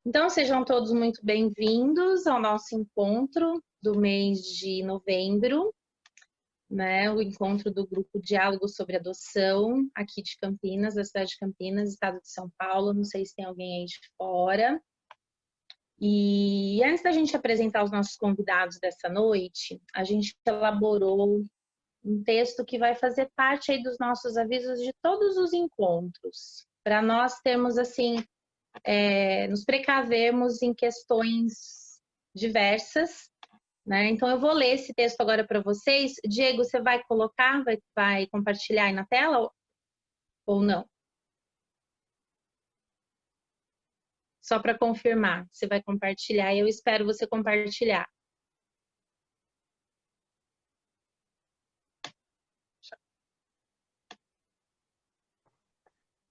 Então, sejam todos muito bem-vindos ao nosso encontro do mês de novembro, né? O encontro do Grupo Diálogo sobre Adoção, aqui de Campinas, da cidade de Campinas, estado de São Paulo. Não sei se tem alguém aí de fora. E antes da gente apresentar os nossos convidados dessa noite, a gente elaborou um texto que vai fazer parte aí dos nossos avisos de todos os encontros, para nós termos, assim, nos precavermos em questões diversas, né? Então, eu vou ler esse texto agora para vocês. Diego, você vai colocar, vai compartilhar aí na tela ou não? Só para confirmar, você vai compartilhar e eu espero você compartilhar.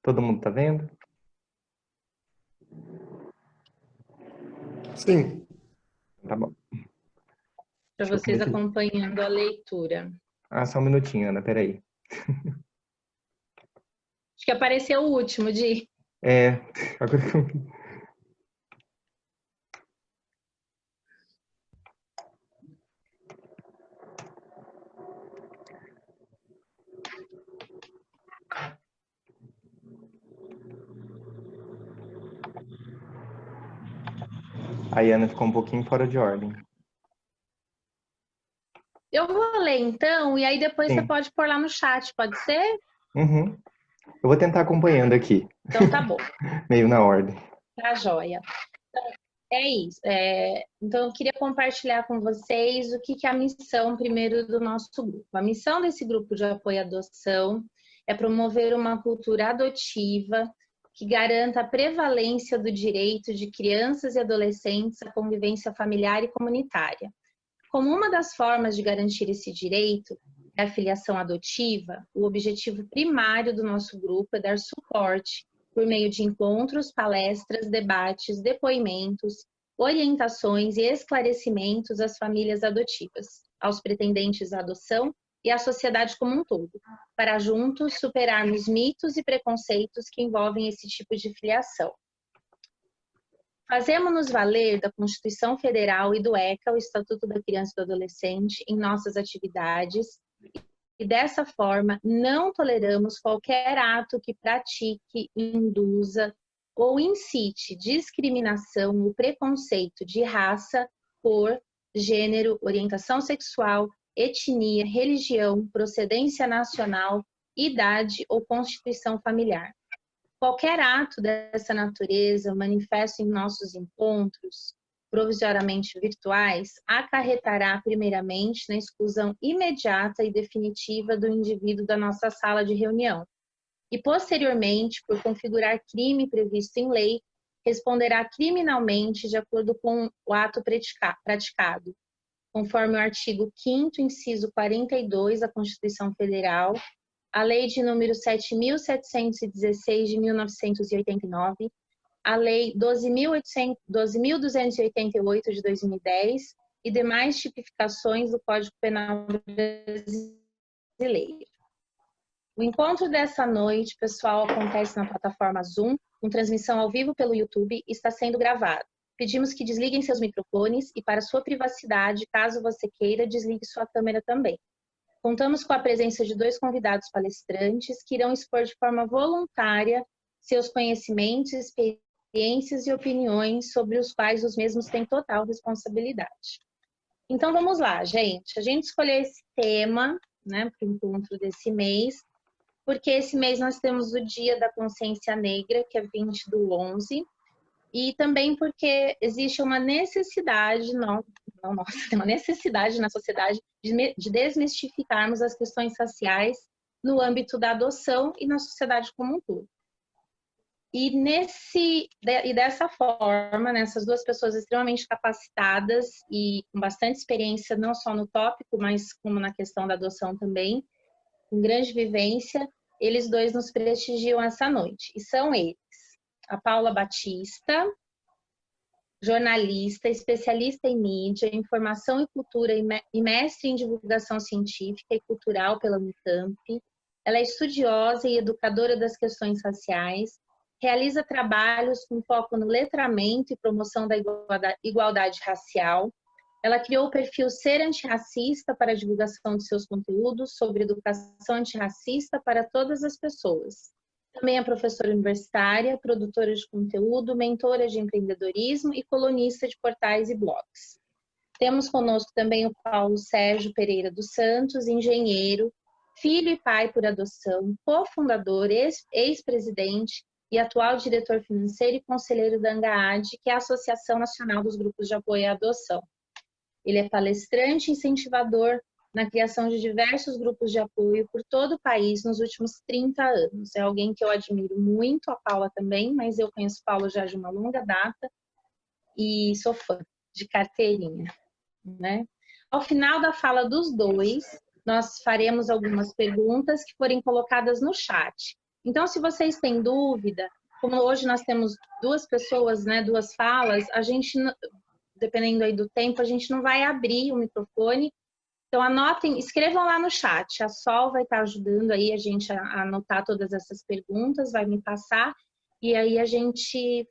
Todo mundo tá vendo? Sim. Tá bom. Para vocês acompanhando a leitura. Ah, só um minutinho, Ana, peraí. Acho que apareceu o último, Di. Agora que eu... A Ana ficou um pouquinho fora de ordem. Eu vou ler então, e aí depois Sim. você pode pôr lá no chat, pode ser? Uhum. Eu vou tentar acompanhando aqui. Então tá bom. Meio na ordem. Tá joia. Então, é isso. Então eu queria compartilhar com vocês o que é a missão primeiro do nosso grupo. A missão desse grupo de apoio à adoção é promover uma cultura adotiva que garanta a prevalência do direito de crianças e adolescentes à convivência familiar e comunitária. Como uma das formas de garantir esse direito é a filiação adotiva, o objetivo primário do nosso grupo é dar suporte por meio de encontros, palestras, debates, depoimentos, orientações e esclarecimentos às famílias adotivas, aos pretendentes à adoção e à sociedade como um todo, para juntos superarmos mitos e preconceitos que envolvem esse tipo de filiação. Fazemos-nos valer da Constituição Federal e do ECA, o Estatuto da Criança e do Adolescente, em nossas atividades e, dessa forma, não toleramos qualquer ato que pratique, induza ou incite discriminação ou preconceito de raça, cor, gênero, orientação sexual, etnia, religião, procedência nacional, idade ou constituição familiar. Qualquer ato dessa natureza manifesto em nossos encontros, provisoriamente virtuais, acarretará primeiramente na exclusão imediata e definitiva do indivíduo da nossa sala de reunião e, posteriormente, por configurar crime previsto em lei, responderá criminalmente de acordo com o ato praticado, conforme o artigo 5º, inciso 42 da Constituição Federal, a Lei de número 7.716 de 1989, a Lei 12.288 de 2010 e demais tipificações do Código Penal brasileiro. O encontro dessa noite, pessoal, acontece na plataforma Zoom, com transmissão ao vivo pelo YouTube e está sendo gravado. Pedimos que desliguem seus microfones e, para sua privacidade, caso você queira, desligue sua câmera também. Contamos com a presença de 2 convidados palestrantes que irão expor de forma voluntária seus conhecimentos, experiências e opiniões sobre os quais os mesmos têm total responsabilidade. Então vamos lá, gente. A gente escolheu esse tema, né, para o encontro desse mês, porque esse mês nós temos o Dia da Consciência Negra, que é 20/11, e também porque existe uma necessidade, uma necessidade na sociedade de desmistificarmos as questões raciais no âmbito da adoção e na sociedade como um todo. E dessa forma, né, essas 2 pessoas extremamente capacitadas e com bastante experiência, não só no tópico, mas como na questão da adoção também, com grande vivência, eles 2 nos prestigiam essa noite. E são eles: a Paula Batista, jornalista, especialista em mídia, informação e cultura e mestre em divulgação científica e cultural pela Unicamp. Ela é estudiosa e educadora das questões raciais, realiza trabalhos com foco no letramento e promoção da igualdade racial. Ela criou o perfil Ser Antirracista para a divulgação de seus conteúdos sobre educação antirracista para todas as pessoas. Também é professora universitária, produtora de conteúdo, mentora de empreendedorismo e colunista de portais e blogs. Temos conosco também o Paulo Sérgio Pereira dos Santos, engenheiro, filho e pai por adoção, cofundador, ex-presidente e atual diretor financeiro e conselheiro da ANGAAD, que é a Associação Nacional dos Grupos de Apoio à Adoção. Ele é palestrante e incentivador na criação de diversos grupos de apoio por todo o país nos últimos 30 anos. É alguém que eu admiro muito, a Paula também, mas eu conheço o Paulo já de uma longa data e sou fã de carteirinha, né? Ao final da fala dos dois, nós faremos algumas perguntas que forem colocadas no chat. Então, se vocês têm dúvida, como hoje nós temos duas pessoas, né, duas falas, a gente, dependendo aí do tempo, a gente não vai abrir o microfone. Então, anotem, escrevam lá no chat. A Sol vai estar ajudando aí a gente a anotar todas essas perguntas, vai me passar, e aí a gente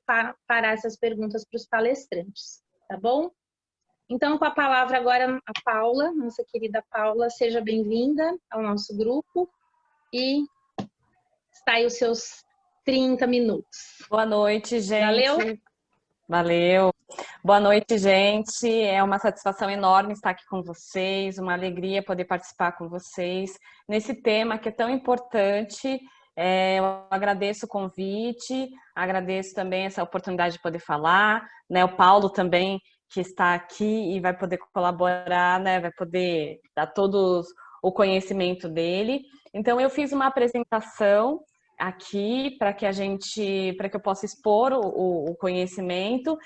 fará essas perguntas para os palestrantes, tá bom? Então, com a palavra agora a Paula, nossa querida Paula, seja bem-vinda ao nosso grupo e está aí os seus 30 minutos. Boa noite, gente. Valeu? Valeu. Boa noite, gente. É uma satisfação enorme estar aqui com vocês, uma alegria poder participar com vocês nesse tema que é tão importante. Eu agradeço o convite, agradeço também essa oportunidade de poder falar, né? O Paulo também, que está aqui e vai poder colaborar, né? Vai poder dar todo o conhecimento dele. Então, eu fiz uma apresentação aqui para que eu possa expor o conhecimento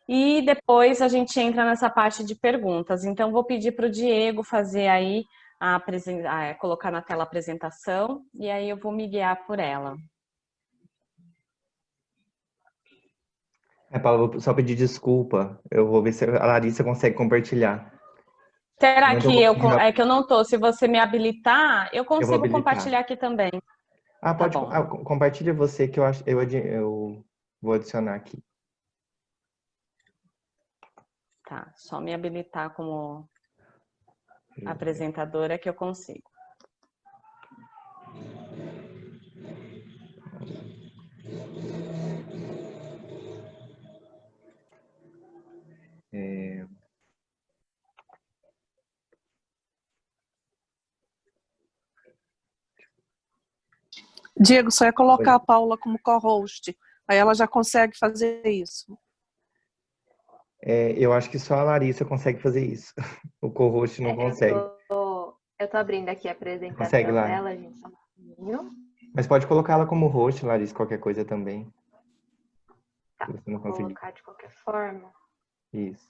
e depois a gente entra nessa parte de perguntas. Então, vou pedir para o Diego fazer aí, colocar na tela a apresentação e aí eu vou me guiar por ela. Paula, vou só pedir desculpa. Eu vou ver se a Larissa consegue compartilhar. Será que é que eu não tô? Se você me habilitar, eu consigo compartilhar aqui também. Pode. Compartilha você que eu vou adicionar aqui. Tá, só me habilitar como apresentadora que eu consigo. Diego, só é colocar a Paula como co-host, aí ela já consegue fazer isso. Eu acho que só a Larissa consegue fazer isso. O co-host não consegue. Eu tô abrindo aqui a apresentação consegue lá dela, gente, só um pouquinho. Mas pode colocar ela como host, Larissa, qualquer coisa também. Tá, se você não vou conseguir. colocar de qualquer forma. Isso.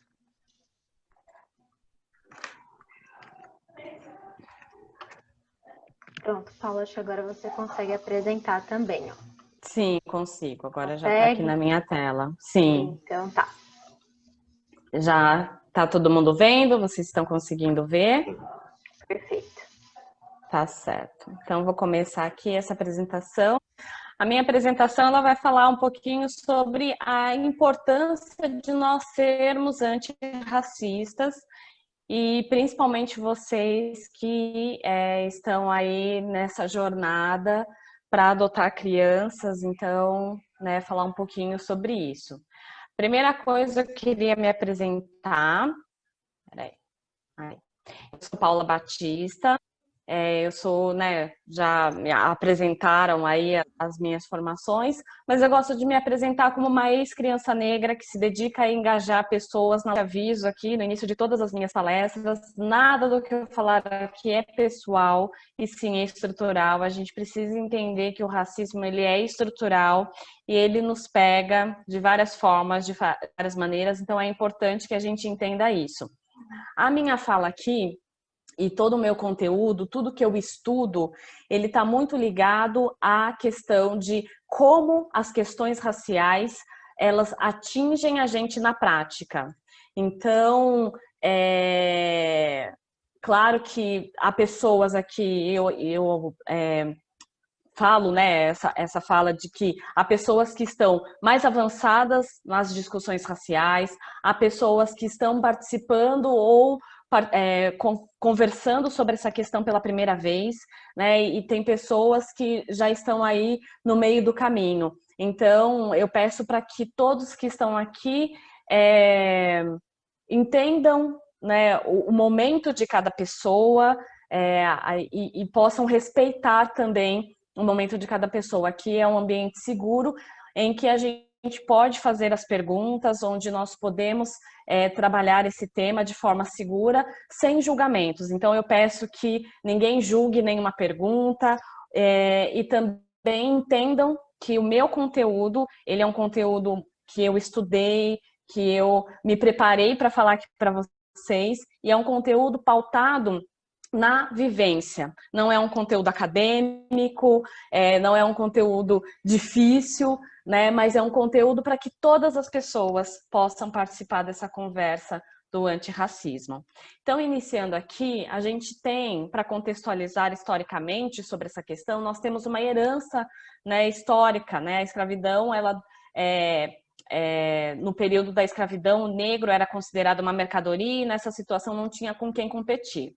Pronto, Paula, acho que agora você consegue apresentar também, ó. Sim, consigo. Agora já tá aqui na minha tela. Sim. Então tá. Já tá todo mundo vendo? Vocês estão conseguindo ver? Perfeito. Tá certo. Então, vou começar aqui essa apresentação. A minha apresentação ela vai falar um pouquinho sobre a importância de nós sermos antirracistas e principalmente vocês que estão aí nessa jornada para adotar crianças, então, né, falar um pouquinho sobre isso. Primeira coisa, eu queria me apresentar. Peraí. Eu sou Paula Batista. Eu sou, né, já me apresentaram aí as minhas formações, mas eu gosto de me apresentar como uma ex-criança negra que se dedica a engajar pessoas. Não aviso aqui no início de todas as minhas palestras, nada do que eu falar aqui é pessoal e sim é estrutural. A gente precisa entender que o racismo ele é estrutural e ele nos pega de várias formas, de várias maneiras, então é importante que a gente entenda isso. A minha fala aqui e todo o meu conteúdo, tudo que eu estudo, ele está muito ligado à questão de como as questões raciais, elas atingem a gente na prática. Então, claro que há pessoas aqui, eu falo, né, essa fala de que há pessoas que estão mais avançadas nas discussões raciais, há pessoas que estão participando ou conversando sobre essa questão pela primeira vez, né, e tem pessoas que já estão aí no meio do caminho. Então, eu peço para que todos que estão aqui entendam, né, o momento de cada pessoa e possam respeitar também o momento de cada pessoa. Aqui é um ambiente seguro em que a gente pode fazer as perguntas, onde nós podemos trabalhar esse tema de forma segura, sem julgamentos. Então, eu peço que ninguém julgue nenhuma pergunta e também entendam que o meu conteúdo, ele é um conteúdo que eu estudei, que eu me preparei para falar aqui para vocês, e é um conteúdo pautado na vivência. Não é um conteúdo acadêmico, não é um conteúdo difícil, né? Mas é um conteúdo para que todas as pessoas possam participar dessa conversa do antirracismo. Então, iniciando aqui, a gente tem, para contextualizar historicamente sobre essa questão, nós temos uma herança, né, histórica, né? A escravidão, ela no período da escravidão, o negro era considerado uma mercadoria e nessa situação não tinha com quem competir.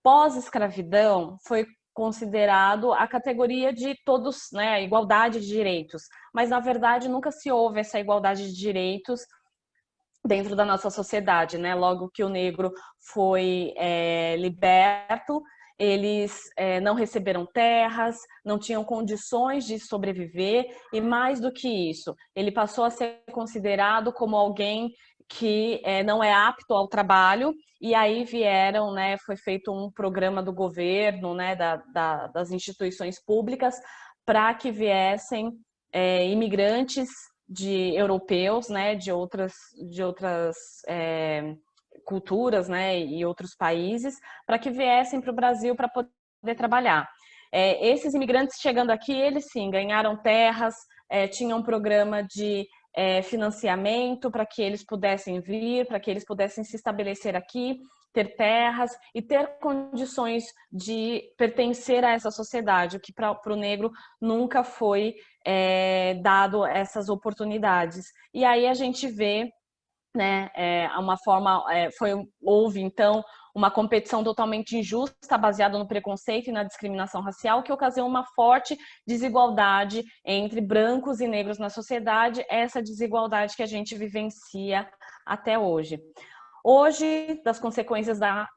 Pós-escravidão, foi considerado a categoria de todos, né, a igualdade de direitos, mas na verdade nunca se houve essa igualdade de direitos dentro da nossa sociedade, né? Logo que o negro foi liberto, eles não receberam terras, não tinham condições de sobreviver e mais do que isso, ele passou a ser considerado como alguém que não é apto ao trabalho, e aí vieram, né, foi feito um programa do governo, né, das instituições públicas, para que viessem imigrantes europeus, né, de outras culturas, né, e outros países, para que viessem para o Brasil para poder trabalhar. Esses imigrantes chegando aqui, eles sim ganharam terras, tinham um programa de financiamento para que eles pudessem vir, para que eles pudessem se estabelecer aqui, ter terras e ter condições de pertencer a essa sociedade, o que para o negro nunca foi dado essas oportunidades. E aí a gente vê, né, houve então uma competição totalmente injusta, baseada no preconceito e na discriminação racial, que ocasionou uma forte desigualdade entre brancos e negros na sociedade, essa desigualdade que a gente vivencia até hoje. Hoje, das consequências da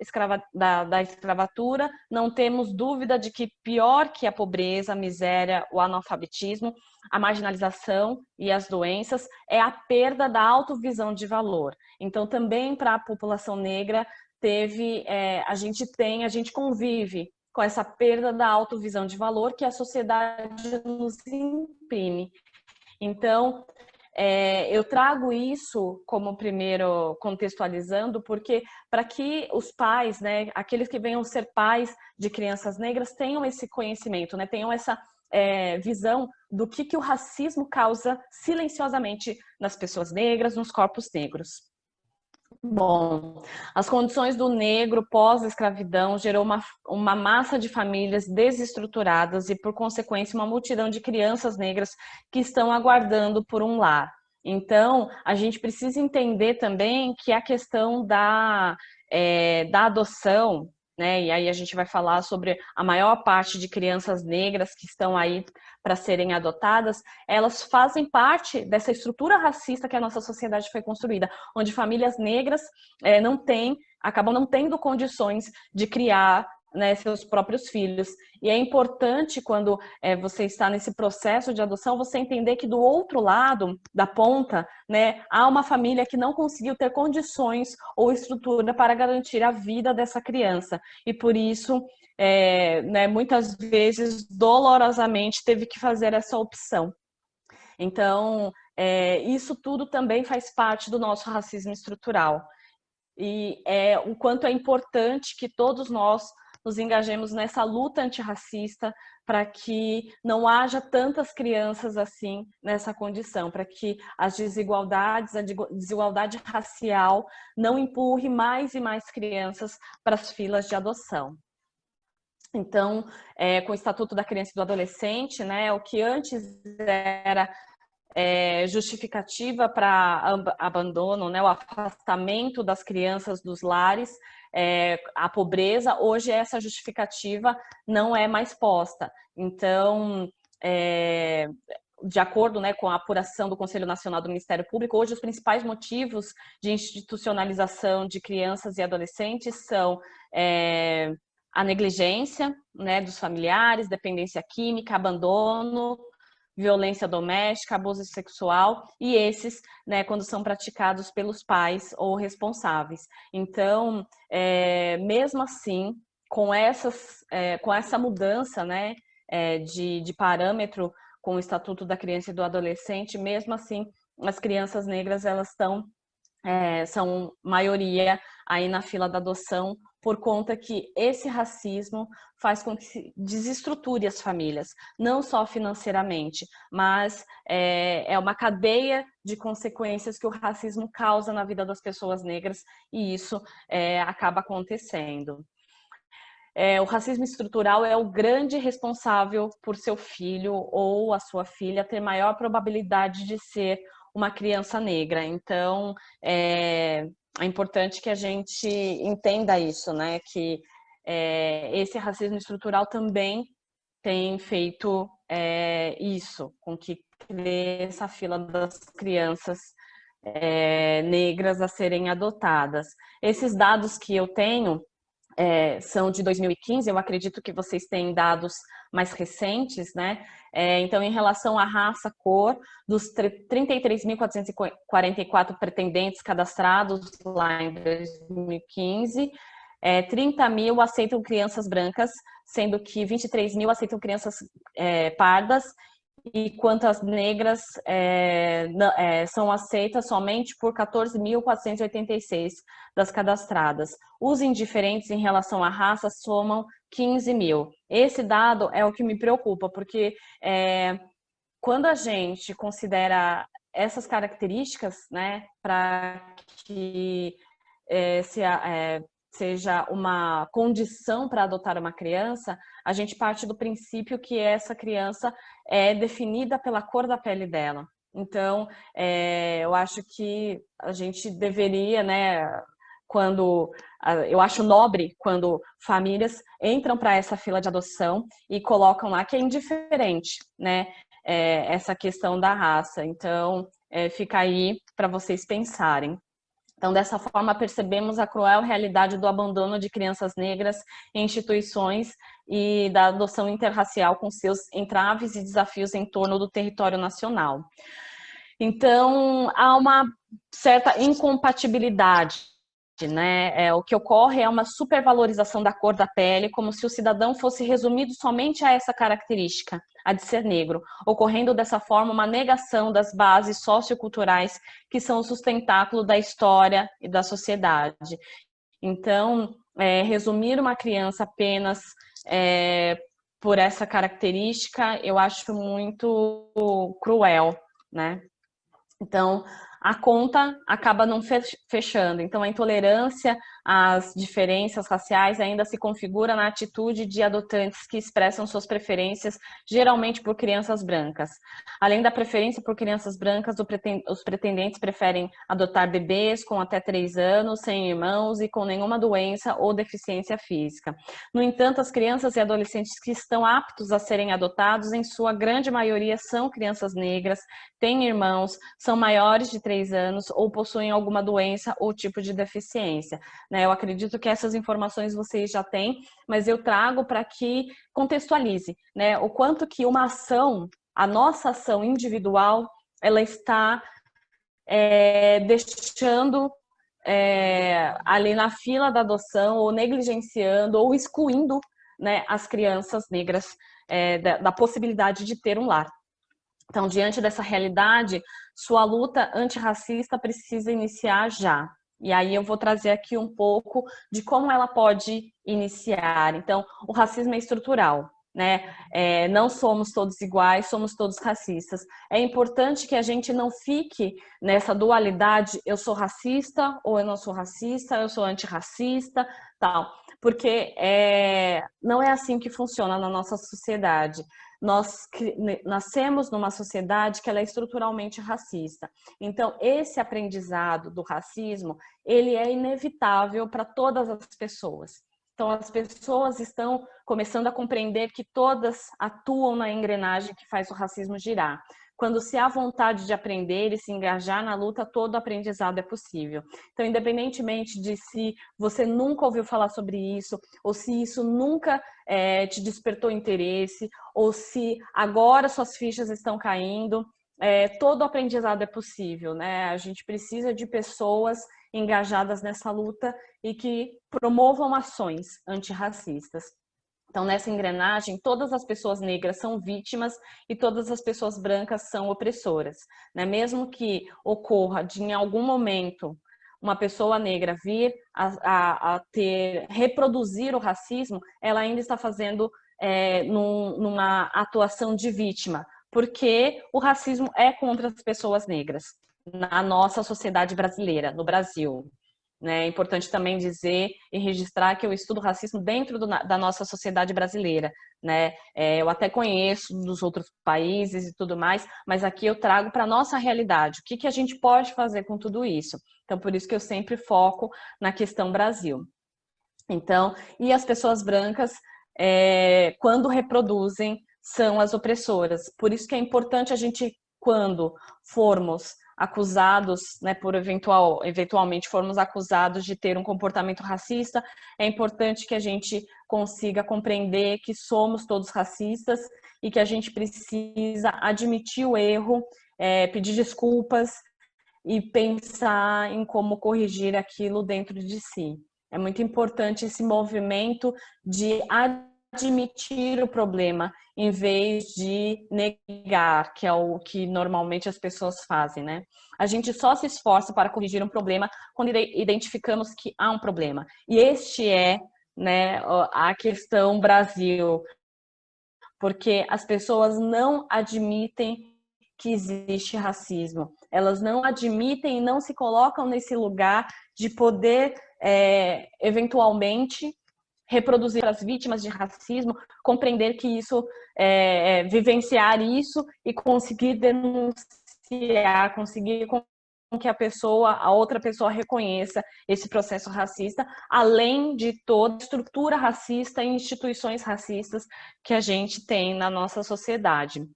escravatura, não temos dúvida de que pior que a pobreza, a miséria, o analfabetismo, a marginalização e as doenças é a perda da autovisão de valor. Então, também para a população negra, a gente convive com essa perda da autovisão de valor que a sociedade nos imprime. Então, eu trago isso como primeiro contextualizando, porque para que os pais, né, aqueles que venham ser pais de crianças negras, tenham esse conhecimento, né, tenham essa visão do que o racismo causa silenciosamente nas pessoas negras, nos corpos negros. Bom, as condições do negro pós-escravidão gerou uma massa de famílias desestruturadas e, por consequência, uma multidão de crianças negras que estão aguardando por um lar. Então, a gente precisa entender também que a questão da adoção, né, e aí a gente vai falar sobre a maior parte de crianças negras que estão aí para serem adotadas, elas fazem parte dessa estrutura racista que a nossa sociedade foi construída, onde famílias negras acabam não tendo condições de criar, né, seus próprios filhos. E é importante, quando você está nesse processo de adoção, você entender que do outro lado da ponta, né, há uma família que não conseguiu ter condições ou estrutura para garantir a vida dessa criança. E por isso, né, muitas vezes, dolorosamente, teve que fazer essa opção. Então, isso tudo também faz parte do nosso racismo estrutural. E o quanto é importante que todos nós nos engajemos nessa luta antirracista para que não haja tantas crianças assim nessa condição, para que as desigualdades, a desigualdade racial não empurre mais e mais crianças para as filas de adoção. Então, com o Estatuto da Criança e do Adolescente, né, o que antes era justificativa para abandono, né, o afastamento das crianças dos lares, a pobreza, hoje essa justificativa não é mais posta. Então, de acordo, né, com a apuração do Conselho Nacional do Ministério Público, hoje os principais motivos de institucionalização de crianças e adolescentes são a negligência, né, dos familiares, dependência química, abandono, violência doméstica, abuso sexual, e esses, né, quando são praticados pelos pais ou responsáveis. Então, mesmo assim, com essa mudança, né, de parâmetro com o Estatuto da Criança e do Adolescente, mesmo assim, as crianças negras, elas são maioria aí na fila da adoção, por conta que esse racismo faz com que se desestruture as famílias, não só financeiramente, mas é uma cadeia de consequências que o racismo causa na vida das pessoas negras, e isso acaba acontecendo. O racismo estrutural é o grande responsável por seu filho ou a sua filha ter maior probabilidade de ser uma criança negra. Então, é importante que a gente entenda isso, né? Que esse racismo estrutural também tem feito isso, com que cresça a fila das crianças negras a serem adotadas. Esses dados que eu tenho são de 2015, eu acredito que vocês têm dados mais recentes, né? Então, em relação à raça, cor, dos 33.444 pretendentes cadastrados lá em 2015, 30 mil aceitam crianças brancas, sendo que 23 mil aceitam crianças pardas, e quantas negras são aceitas somente por 14.486 das cadastradas. Os indiferentes em relação à raça somam 15 mil. Esse dado é o que me preocupa, porque quando a gente considera essas características, né, para que seja uma condição para adotar uma criança, a gente parte do princípio que essa criança é definida pela cor da pele dela. Então, eu acho que a gente deveria, né, eu acho nobre quando famílias entram para essa fila de adoção e colocam lá que é indiferente, né, essa questão da raça. Então, fica aí para vocês pensarem. Então, dessa forma, percebemos a cruel realidade do abandono de crianças negras em instituições e da adoção interracial com seus entraves e desafios em torno do território nacional. Então, há uma certa incompatibilidade, né? O que ocorre é uma supervalorização da cor da pele, como se o cidadão fosse resumido somente a essa característica, a de ser negro, ocorrendo dessa forma uma negação das bases socioculturais que são o sustentáculo da história e da sociedade. Então, resumir uma criança apenas por essa característica, eu acho muito cruel, né? Então, a conta acaba não fechando. Então, a intolerância às diferenças raciais ainda se configura na atitude de adotantes que expressam suas preferências, geralmente por crianças brancas. Além da preferência por crianças brancas, os pretendentes preferem adotar bebês com até 3 anos, sem irmãos e com nenhuma doença ou deficiência física. No entanto, as crianças e adolescentes que estão aptos a serem adotados, em sua grande maioria, são crianças negras, têm irmãos, são maiores de 3 anos ou possuem alguma doença ou tipo de deficiência. Eu acredito que essas informações vocês já têm, mas eu trago para que contextualize, né, o quanto que uma ação, a nossa ação individual, ela está deixando ali na fila da adoção, ou negligenciando, ou excluindo, né, as crianças negras da possibilidade de ter um lar. Então, diante dessa realidade, sua luta antirracista precisa iniciar já. E aí eu vou trazer aqui um pouco de como ela pode iniciar. Então, o racismo é estrutural, né? Não somos todos iguais, somos todos racistas. É importante que a gente não fique nessa dualidade, eu sou racista ou eu não sou racista, eu sou antirracista, tal. porque não é assim que funciona na nossa sociedade. Nós nascemos numa sociedade que ela é estruturalmente racista. Então, esse aprendizado do racismo, ele é inevitável para todas as pessoas. Então, as pessoas estão começando a compreender que todas atuam na engrenagem que faz o racismo girar. Quando se há vontade de aprender e se engajar na luta, todo aprendizado é possível. Então, independentemente de se você nunca ouviu falar sobre isso, ou se isso nunca te despertou interesse, ou se agora suas fichas estão caindo, todo aprendizado é possível, né? A gente precisa de pessoas engajadas nessa luta e que promovam ações antirracistas. Então, nessa engrenagem, todas as pessoas negras são vítimas e todas as pessoas brancas são opressoras, né? Mesmo que ocorra de, em algum momento, uma pessoa negra vir a reproduzir o racismo, ela ainda está fazendo numa atuação de vítima, porque o racismo é contra as pessoas negras na nossa sociedade brasileira, no Brasil. É importante também dizer e registrar que eu estudo racismo dentro da nossa sociedade brasileira, né? Eu até conheço dos outros países e tudo mais, mas aqui eu trago para a nossa realidade. O que a gente pode fazer com tudo isso? Então, por isso que eu sempre foco na questão Brasil. Então, e as pessoas brancas, quando reproduzem, são as opressoras. Por isso que é importante a gente, quando formos acusados, né, por eventualmente formos acusados de ter um comportamento racista, é importante que a gente consiga compreender que somos todos racistas e que a gente precisa admitir o erro, pedir desculpas e pensar em como corrigir aquilo dentro de si. É muito importante esse movimento de admitir o problema em vez de negar, que é o que normalmente as pessoas fazem, né? A gente só se esforça para corrigir um problema quando identificamos que há um problema. E este né, a questão Brasil, porque as pessoas não admitem que existe racismo. Elas não admitem e não se colocam nesse lugar de poder, eventualmente, reproduzir as vítimas de racismo, compreender que isso, vivenciar isso e conseguir denunciar, conseguir com que a outra pessoa reconheça esse processo racista, além de toda a estrutura racista e instituições racistas que a gente tem na nossa sociedade.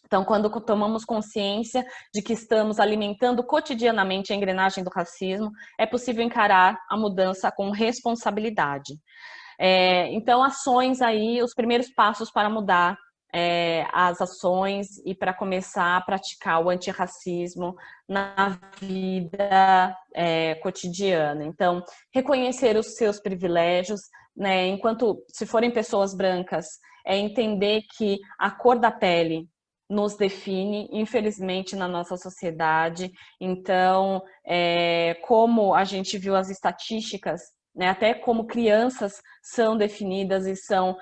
Então, quando tomamos consciência de que estamos alimentando cotidianamente a engrenagem do racismo, é possível encarar a mudança com responsabilidade. Então, ações aí, os primeiros passos para mudar as ações e para começar a praticar o antirracismo na vida cotidiana. Então, reconhecer os seus privilégios, né, enquanto, se forem pessoas brancas, entender que a cor da pele nos define, infelizmente, na nossa sociedade. Então, como a gente viu as estatísticas, né, até como crianças são definidas e são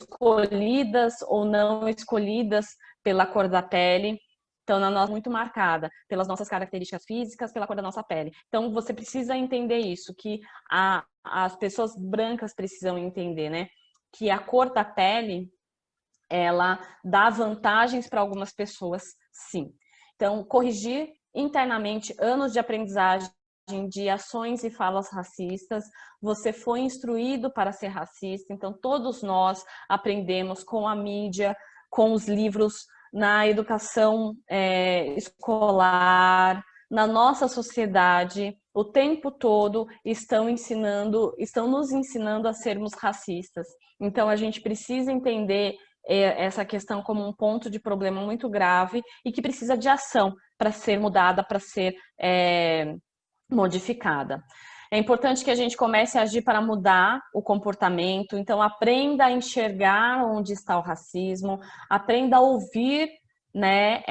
escolhidas ou não escolhidas pela cor da pele. Então, na nossa muito marcada pelas nossas características físicas, pela cor da nossa pele. Então, você precisa entender isso, que as pessoas brancas precisam entender, né, que a cor da pele, ela dá vantagens para algumas pessoas, sim. Então, corrigir internamente anos de aprendizagem de ações e falas racistas. Você foi instruído para ser racista, então todos nós aprendemos com a mídia, com os livros, na educação escolar, na nossa sociedade, o tempo todo estão nos ensinando a sermos racistas. Então a gente precisa entender essa questão como um ponto de problema muito grave e que precisa de ação para ser mudada, para ser modificada. É importante que a gente comece a agir para mudar o comportamento. Então, aprenda a enxergar onde está o racismo, aprenda a ouvir, né,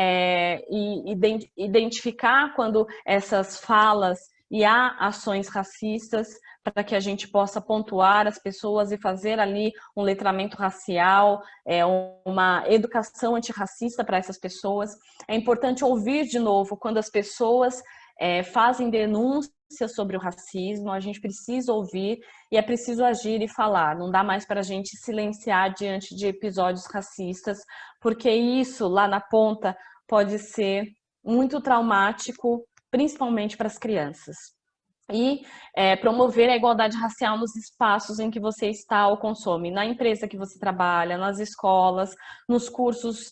e identificar quando essas falas e há ações racistas, para que a gente possa pontuar as pessoas e fazer ali um letramento racial, uma educação antirracista para essas pessoas. É importante ouvir de novo quando as pessoas fazem denúncias sobre o racismo. A gente precisa ouvir e é preciso agir e falar. Não dá mais para a gente silenciar diante de episódios racistas, porque isso lá na ponta pode ser muito traumático, principalmente para as crianças. E promover a igualdade racial nos espaços em que você está ou consome, na empresa que você trabalha, nas escolas, nos cursos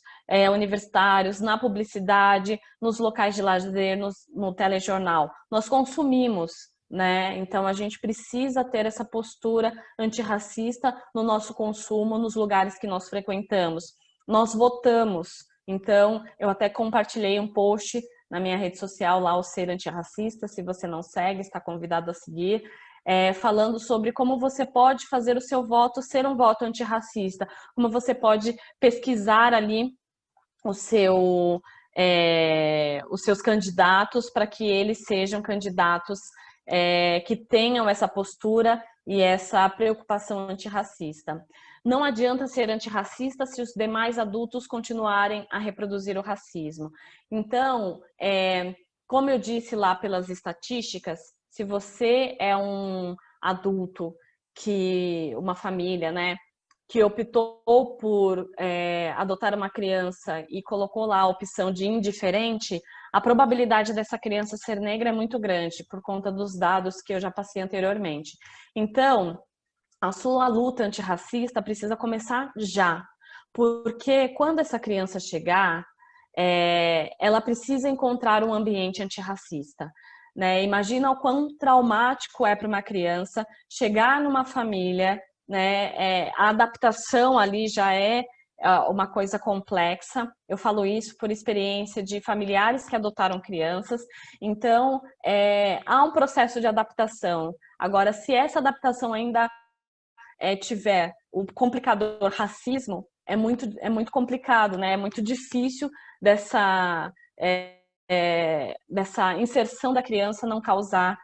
universitários, na publicidade, nos locais de lazer, no telejornal. Nós consumimos, né? Então a gente precisa ter essa postura antirracista no nosso consumo, nos lugares que nós frequentamos. Nós votamos. Então, eu até compartilhei um post na minha rede social lá, o Ser Antirracista, se você não segue, está convidado a seguir, falando sobre como você pode fazer o seu voto ser um voto antirracista, como você pode pesquisar ali os seus candidatos para que eles sejam candidatos que tenham essa postura e essa preocupação antirracista. Não adianta ser antirracista se os demais adultos continuarem a reproduzir o racismo. Então, como eu disse lá pelas estatísticas, se você é um adulto uma família, né, que optou por adotar uma criança e colocou lá a opção de indiferente, a probabilidade dessa criança ser negra é muito grande, por conta dos dados que eu já passei anteriormente. Então, a sua luta antirracista precisa começar já, porque quando essa criança chegar, ela precisa encontrar um ambiente antirracista. Né? Imagina o quão traumático é para uma criança chegar numa família, né? A adaptação ali já é uma coisa complexa. Eu falo isso por experiência de familiares que adotaram crianças. Então, há um processo de adaptação. Agora, se essa adaptação ainda tiver o complicador racismo, é muito complicado, né? É muito difícil dessa inserção da criança não causar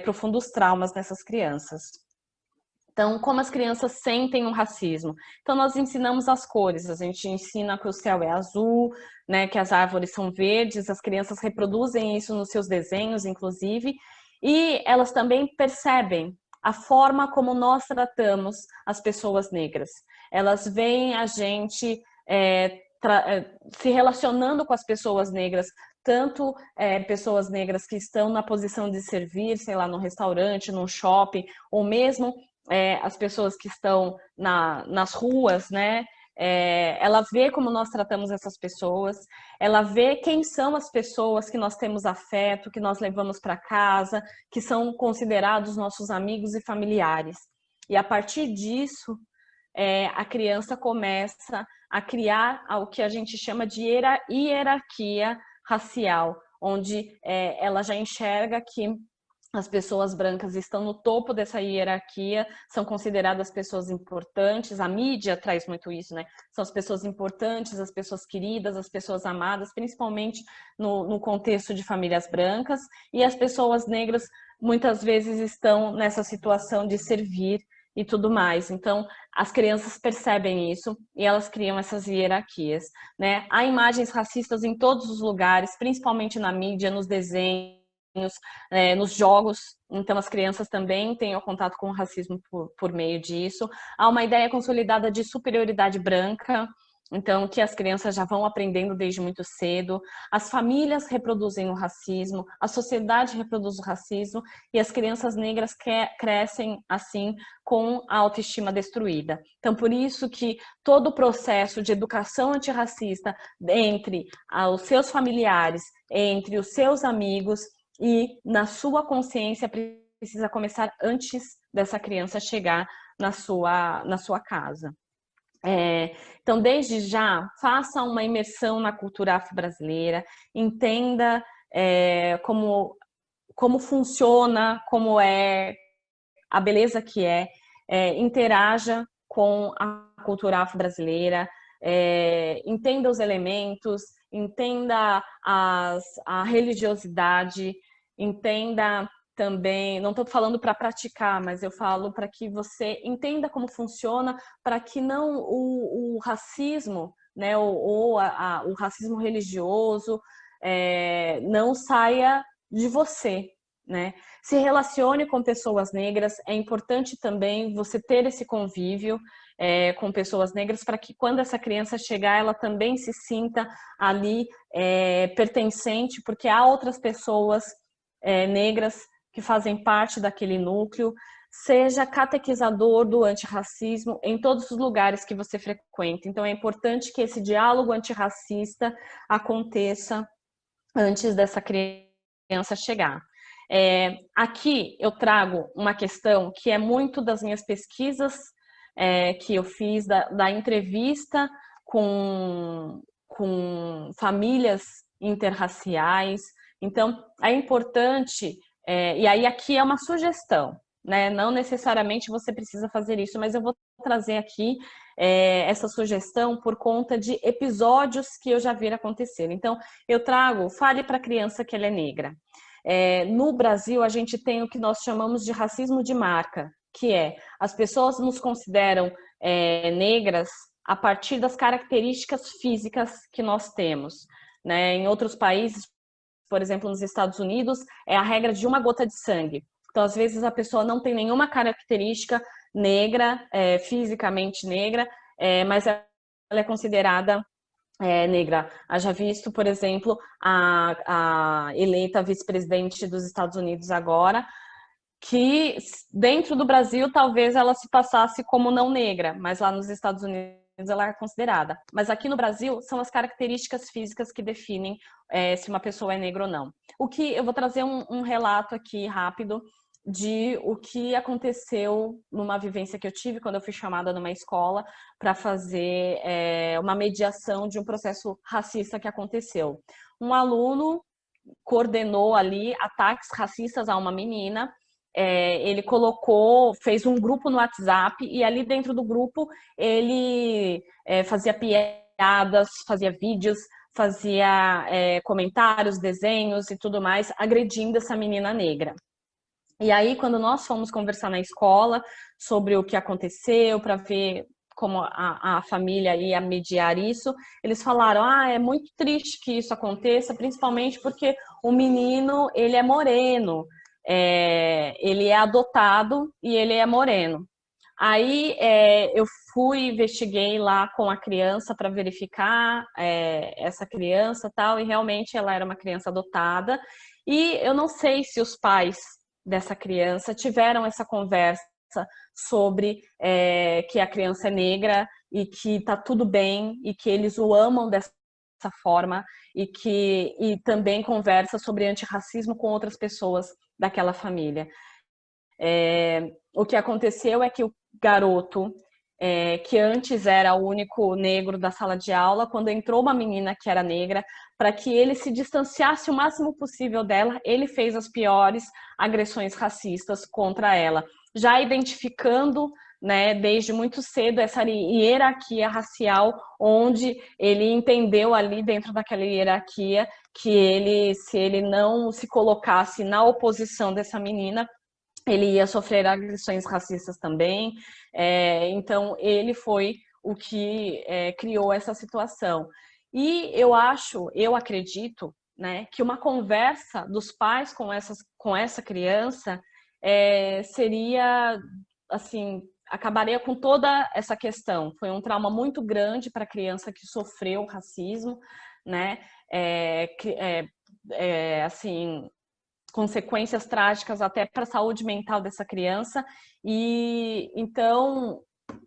profundos traumas nessas crianças. Então, como as crianças sentem o racismo? Então, nós ensinamos as cores. A gente ensina que o céu é azul, né, que as árvores são verdes, as crianças reproduzem isso nos seus desenhos, inclusive, e elas também percebem a forma como nós tratamos as pessoas negras. Elas veem a gente se relacionando com as pessoas negras, tanto pessoas negras que estão na posição de servir, sei lá, no restaurante, no shopping, ou mesmo as pessoas que estão nas ruas, né? Ela vê como nós tratamos essas pessoas, ela vê quem são as pessoas que nós temos afeto, que nós levamos para casa, que são considerados nossos amigos e familiares. E a partir disso, a criança começa a criar o que a gente chama de hierarquia racial, onde ela já enxerga que as pessoas brancas estão no topo dessa hierarquia, são consideradas pessoas importantes, a mídia traz muito isso, né? São as pessoas importantes, as pessoas queridas, as pessoas amadas, principalmente no contexto de famílias brancas, e as pessoas negras muitas vezes estão nessa situação de servir e tudo mais. Então, as crianças percebem isso e elas criam essas hierarquias, né? Há imagens racistas em todos os lugares, principalmente na mídia, nos desenhos, nos jogos. Então as crianças também têm o contato com o racismo por meio disso. Há uma ideia consolidada de superioridade branca, então que as crianças já vão aprendendo desde muito cedo. As famílias reproduzem o racismo, a sociedade reproduz o racismo e as crianças negras crescem assim com a autoestima destruída. Então por isso que todo o processo de educação antirracista entre os seus familiares, entre os seus amigos e na sua consciência precisa começar antes dessa criança chegar na sua casa. Então, desde já, faça uma imersão na cultura afro-brasileira, entenda como funciona, como é a beleza que interaja com a cultura afro-brasileira, entenda os elementos, entenda a religiosidade, entenda também, não estou falando para praticar, mas eu falo para que você entenda como funciona, para que não o racismo, né, ou o racismo religioso não saia de você, né? Se relacione com pessoas negras, é importante também você ter esse convívio com pessoas negras para que quando essa criança chegar, ela também se sinta ali pertencente, porque há outras pessoas negras que fazem parte daquele núcleo. Seja catequizador do antirracismo em todos os lugares que você frequenta. Então é importante que esse diálogo antirracista aconteça antes dessa criança chegar. Aqui eu trago uma questão que é muito das minhas pesquisas que eu fiz, da entrevista com famílias interraciais. Então, é importante, e aí aqui é uma sugestão, né? Não necessariamente você precisa fazer isso, mas eu vou trazer aqui essa sugestão por conta de episódios que eu já vi acontecer. Então, eu trago, fale para a criança que ela é negra. No Brasil, a gente tem o que nós chamamos de racismo de marca, que as pessoas nos consideram negras a partir das características físicas que nós temos, né? Em outros países, por exemplo, nos Estados Unidos, é a regra de uma gota de sangue. Então, às vezes, a pessoa não tem nenhuma característica negra, fisicamente negra, mas ela é considerada negra. Haja visto, por exemplo, a eleita vice-presidente dos Estados Unidos agora, que dentro do Brasil talvez ela se passasse como não negra, mas lá nos Estados Unidos ela é considerada. Mas aqui no Brasil são as características físicas que definem se uma pessoa é negra ou não. O que eu vou trazer um relato aqui rápido de o que aconteceu numa vivência que eu tive quando eu fui chamada numa escola para fazer uma mediação de um processo racista que aconteceu. Um aluno coordenou ali ataques racistas a uma menina. Ele fez um grupo no WhatsApp e ali dentro do grupo ele fazia piadas, fazia vídeos, fazia comentários, desenhos e tudo mais, agredindo essa menina negra. E aí, quando nós fomos conversar na escola sobre o que aconteceu, para ver como a família ia mediar isso, eles falaram, é muito triste que isso aconteça, principalmente porque o menino, ele é moreno, ele é adotado e ele é moreno. Aí eu investiguei lá com a criança para verificar essa criança e tal, e realmente ela era uma criança adotada. E eu não sei se os pais dessa criança tiveram essa conversa sobre que a criança é negra e que tá tudo bem e que eles o amam dessa forma e também conversa sobre antirracismo com outras pessoas daquela família. O que aconteceu é que o garoto, que antes era o único negro da sala de aula, quando entrou uma menina que era negra, para que ele se distanciasse o máximo possível dela, ele fez as piores agressões racistas contra ela, já identificando, né, desde muito cedo essa hierarquia racial, onde ele entendeu ali dentro daquela hierarquia que se ele não se colocasse na oposição dessa menina, ele ia sofrer agressões racistas também. Então, ele foi o que criou essa situação. E eu acredito, né, que uma conversa dos pais com essa criança seria, assim, acabaria com toda essa questão. Foi um trauma muito grande para a criança que sofreu racismo, né? Assim, consequências trágicas até para a saúde mental dessa criança. E então,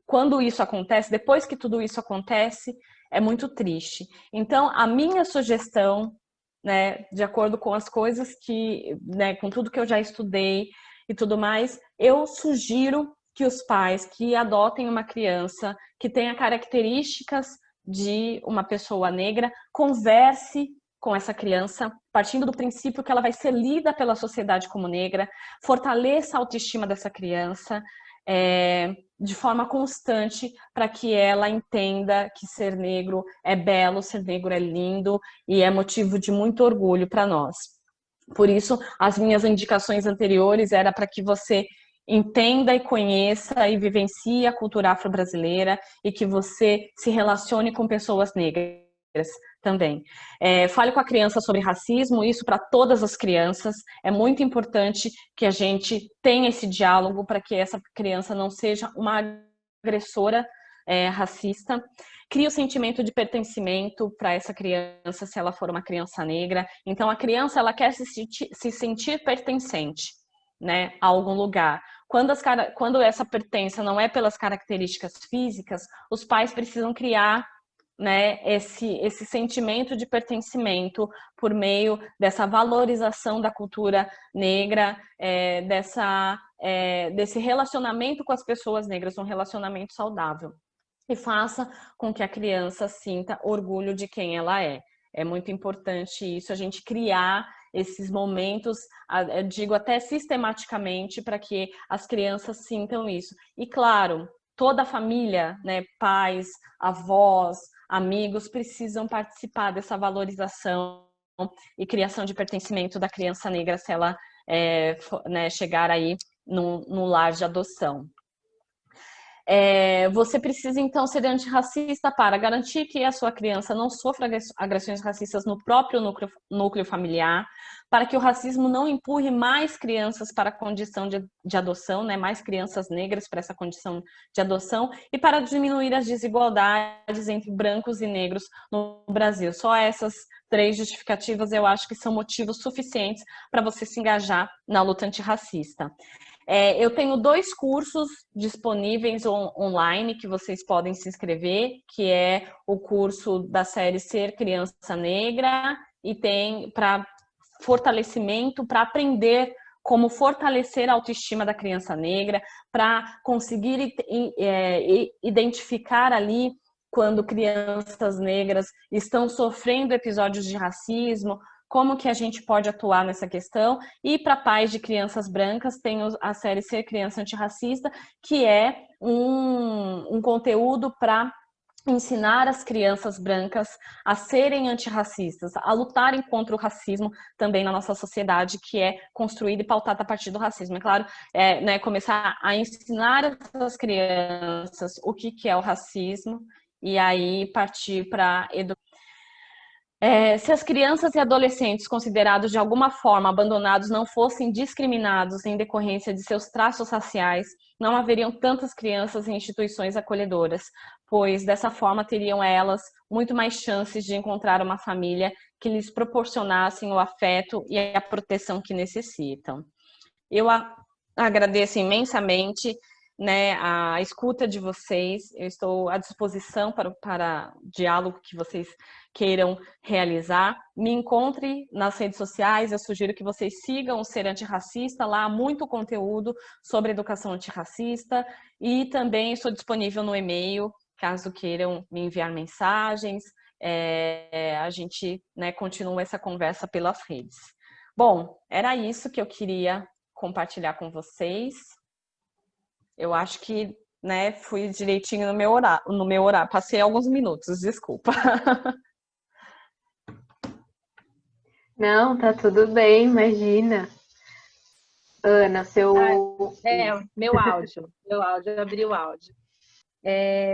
quando isso acontece, depois que tudo isso acontece, é muito triste. Então, a minha sugestão, né, de acordo com as coisas que, né, com tudo que eu já estudei e tudo mais, eu sugiro que os pais que adotem uma criança que tenha características de uma pessoa negra, converse com essa criança, partindo do princípio que ela vai ser lida pela sociedade como negra, fortaleça a autoestima dessa criança de forma constante, para que ela entenda que ser negro é belo, ser negro é lindo e é motivo de muito orgulho para nós. Por isso, as minhas indicações anteriores era para que você entenda e conheça e vivencie a cultura afro-brasileira e que você se relacione com pessoas negras. também. Fale com a criança sobre racismo, isso para todas as crianças. É muito importante que a gente tenha esse diálogo para que essa criança não seja uma agressora racista. Cria o sentimento de pertencimento para essa criança, se ela for uma criança negra. Então, a criança ela quer se sentir pertencente, né, a algum lugar. Quando essa pertença não é pelas características físicas, os pais precisam criar, né, esse sentimento de pertencimento por meio dessa valorização da cultura negra, desse relacionamento com as pessoas negras, um relacionamento saudável. E faça com que a criança sinta orgulho de quem ela é. É muito importante isso, a gente criar esses momentos, eu digo até sistematicamente, para que as crianças sintam isso. E claro, toda a família, né, pais, avós, amigos, precisam participar dessa valorização e criação de pertencimento da criança negra, se ela chegar aí no lar de adoção. Você precisa, então, ser antirracista para garantir que a sua criança não sofra agressões racistas no próprio núcleo familiar, para que o racismo não empurre mais crianças para a condição de adoção, né, mais crianças negras para essa condição de adoção, e para diminuir as desigualdades entre brancos e negros no Brasil. Só essas 3 justificativas eu acho que são motivos suficientes para você se engajar na luta antirracista. Eu tenho 2 cursos disponíveis online que vocês podem se inscrever, que é o curso da série Ser Criança Negra e tem para fortalecimento, para aprender como fortalecer a autoestima da criança negra, para conseguir identificar ali quando crianças negras estão sofrendo episódios de racismo, como que a gente pode atuar nessa questão. E para pais de crianças brancas, tem a série Ser Criança Antirracista, que é um conteúdo para ensinar as crianças brancas a serem antirracistas, a lutarem contra o racismo também na nossa sociedade, que é construída e pautada a partir do racismo. É claro, começar a ensinar essas crianças o que é o racismo e aí partir para educar. Se as crianças e adolescentes considerados de alguma forma abandonados não fossem discriminados em decorrência de seus traços raciais, não haveriam tantas crianças em instituições acolhedoras, pois dessa forma teriam elas muito mais chances de encontrar uma família que lhes proporcionassem o afeto e a proteção que necessitam. Eu agradeço imensamente, né, a escuta de vocês. Eu estou à disposição para o diálogo que vocês queiram realizar. Me encontre nas redes sociais, eu sugiro que vocês sigam o Ser Antirracista, lá há muito conteúdo sobre educação antirracista, e também estou disponível no e-mail, caso queiram me enviar mensagens, a gente, né, continua essa conversa pelas redes. Bom, era isso que eu queria compartilhar com vocês. Eu acho que, né, fui direitinho no meu horário. Passei alguns minutos, desculpa. Não, tá tudo bem, imagina. Ana, meu áudio, abriu o áudio.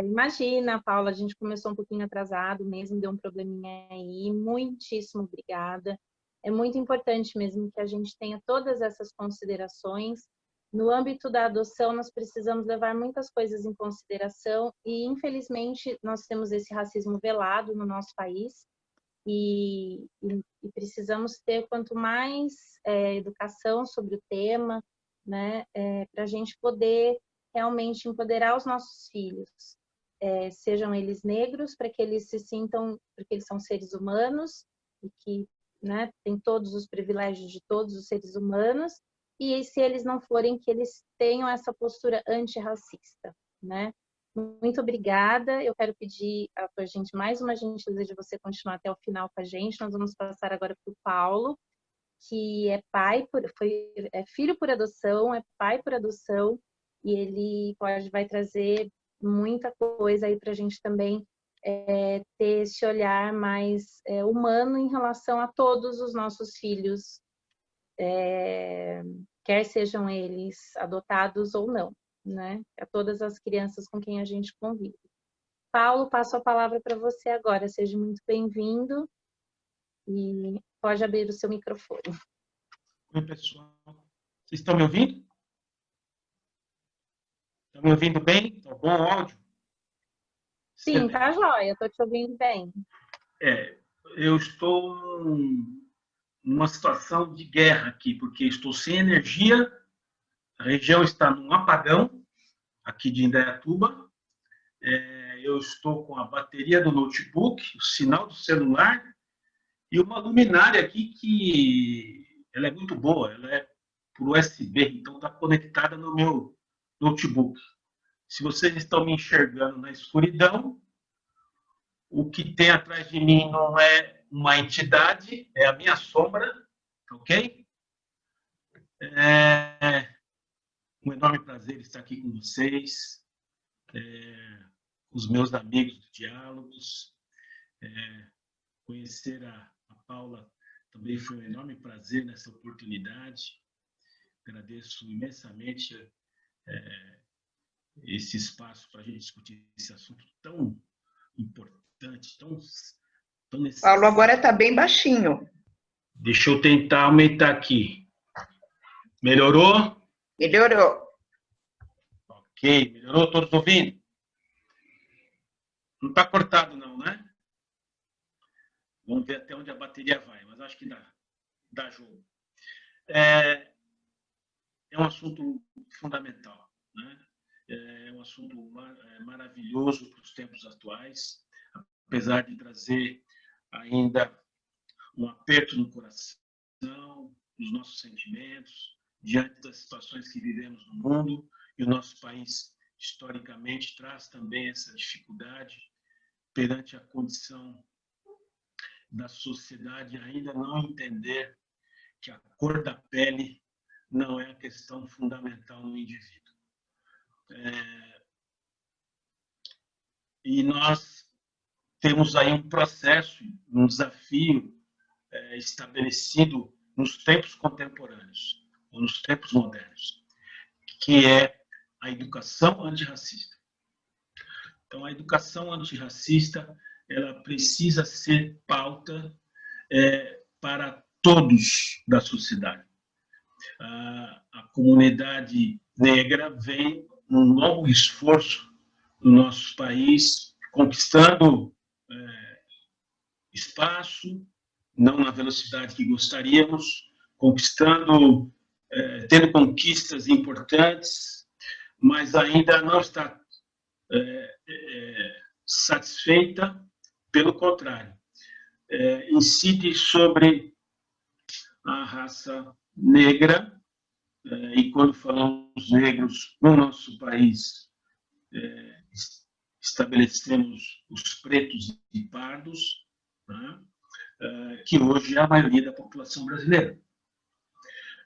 Imagina, Paula, a gente começou um pouquinho atrasado mesmo, deu um probleminha aí. Muitíssimo obrigada. É muito importante mesmo que a gente tenha todas essas considerações. No âmbito da adoção, nós precisamos levar muitas coisas em consideração e, infelizmente, nós temos esse racismo velado no nosso país e precisamos ter quanto mais educação sobre o tema, né, para a gente poder realmente empoderar os nossos filhos, sejam eles negros, para que eles se sintam, porque eles são seres humanos e que, né, têm todos os privilégios de todos os seres humanos, e se eles não forem, que eles tenham essa postura antirracista, né? Muito obrigada. Eu quero pedir a gente mais uma gentileza de você continuar até o final com a gente. Nós vamos passar agora para o Paulo, que é filho por adoção, é pai por adoção, e ele vai trazer muita coisa aí para a gente também ter esse olhar mais humano em relação a todos os nossos filhos, quer sejam eles adotados ou não, né? A todas as crianças com quem a gente convive. Paulo, passo a palavra para você agora. Seja muito bem-vindo e pode abrir o seu microfone. Oi, pessoal. Vocês estão me ouvindo? Estão me ouvindo bem? Está bom o áudio? Sim, tá joia. Estou te ouvindo bem. Eu estou numa situação de guerra aqui, porque estou sem energia, a região está num apagão, aqui de Indaiatuba. Eu estou com a bateria do notebook, o sinal do celular e uma luminária aqui que ela é muito boa, ela é por USB, então está conectada no meu notebook. Se vocês estão me enxergando na escuridão, o que tem atrás de mim não é uma entidade, é a minha sombra, ok? É um enorme prazer estar aqui com vocês, os meus amigos de diálogos. Conhecer a Paula também foi um enorme prazer nessa oportunidade. Agradeço imensamente esse espaço para a gente discutir esse assunto tão importante, tão necessário. Paulo, agora está bem baixinho. Deixa eu tentar aumentar aqui. Melhorou? Melhorou. Ok, melhorou? Todos ouvindo? Não está cortado não, né? Vamos ver até onde a bateria vai, mas acho que dá jogo. É um assunto fundamental, né? É um assunto maravilhoso para os tempos atuais, apesar de trazer ainda um aperto no coração, nos nossos sentimentos, diante das situações que vivemos no mundo, e o nosso país, historicamente, traz também essa dificuldade perante a condição da sociedade ainda não entender que a cor da pele não é a questão fundamental no indivíduo. E nós temos aí um processo, um desafio estabelecido nos tempos contemporâneos, ou nos tempos modernos, que é a educação antirracista. Então, a educação antirracista ela precisa ser pauta para todos da sociedade. A comunidade negra vem num longo esforço no nosso país, conquistando espaço, não na velocidade que gostaríamos, conquistando, tendo conquistas importantes, mas ainda não está satisfeita, pelo contrário, incide sobre a raça negra, e quando falamos negros no nosso país, estabelecemos os pretos e pardos, né? Que hoje é a maioria da população brasileira.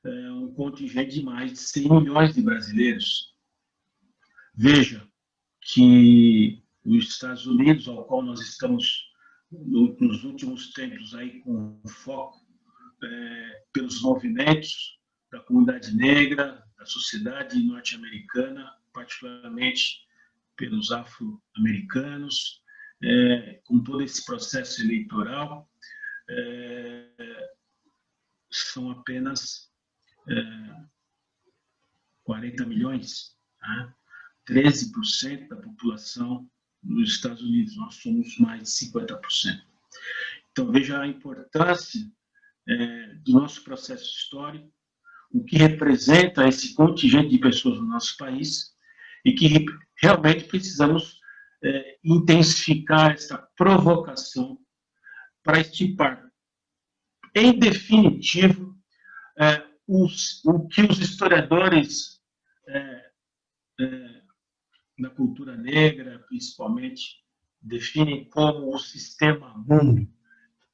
Um contingente de mais de 100 milhões de brasileiros. Veja que os Estados Unidos, ao qual nós estamos nos últimos tempos aí com foco pelos movimentos da comunidade negra, da sociedade norte-americana, particularmente pelos afro-americanos, com todo esse processo eleitoral, são apenas 40 milhões, né? 13% da população nos Estados Unidos, nós somos mais de 50%. Então, veja a importância do nosso processo histórico, o que representa esse contingente de pessoas no nosso país e que realmente precisamos intensificar essa provocação para estipar, em definitivo, o que os historiadores da cultura negra, principalmente, definem como o sistema mundo,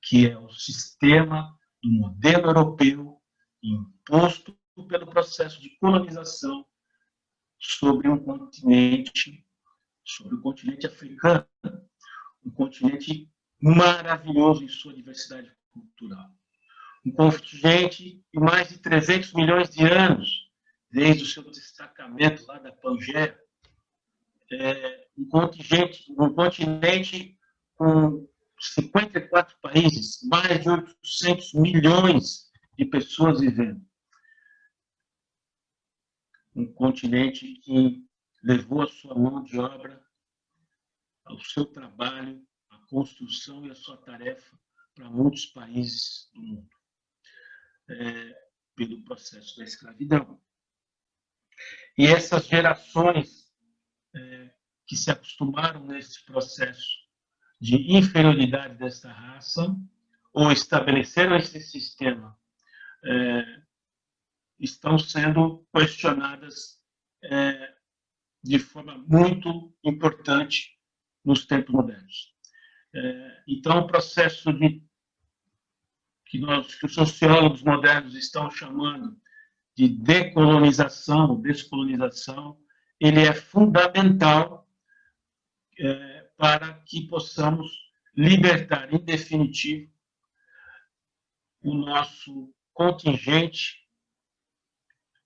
que é o sistema do modelo europeu imposto pelo processo de colonização sobre um continente, sobre o continente africano, um continente maravilhoso em sua diversidade cultural. Um continente de mais de 300 milhões de anos, desde o seu destacamento lá da Pangeia, um continente com 54 países, mais de 800 milhões de pessoas vivendo. Um continente que levou a sua mão de obra, ao seu trabalho, a construção e a sua tarefa para muitos países do mundo, pelo processo da escravidão. E essas gerações que se acostumaram nesse processo de inferioridade dessa raça, ou estabeleceram esse sistema, estão sendo questionadas de forma muito importante nos tempos modernos. Então, o processo que os sociólogos modernos estão chamando de decolonização, descolonização, ele é fundamental para que possamos libertar, em definitivo, o nosso contingente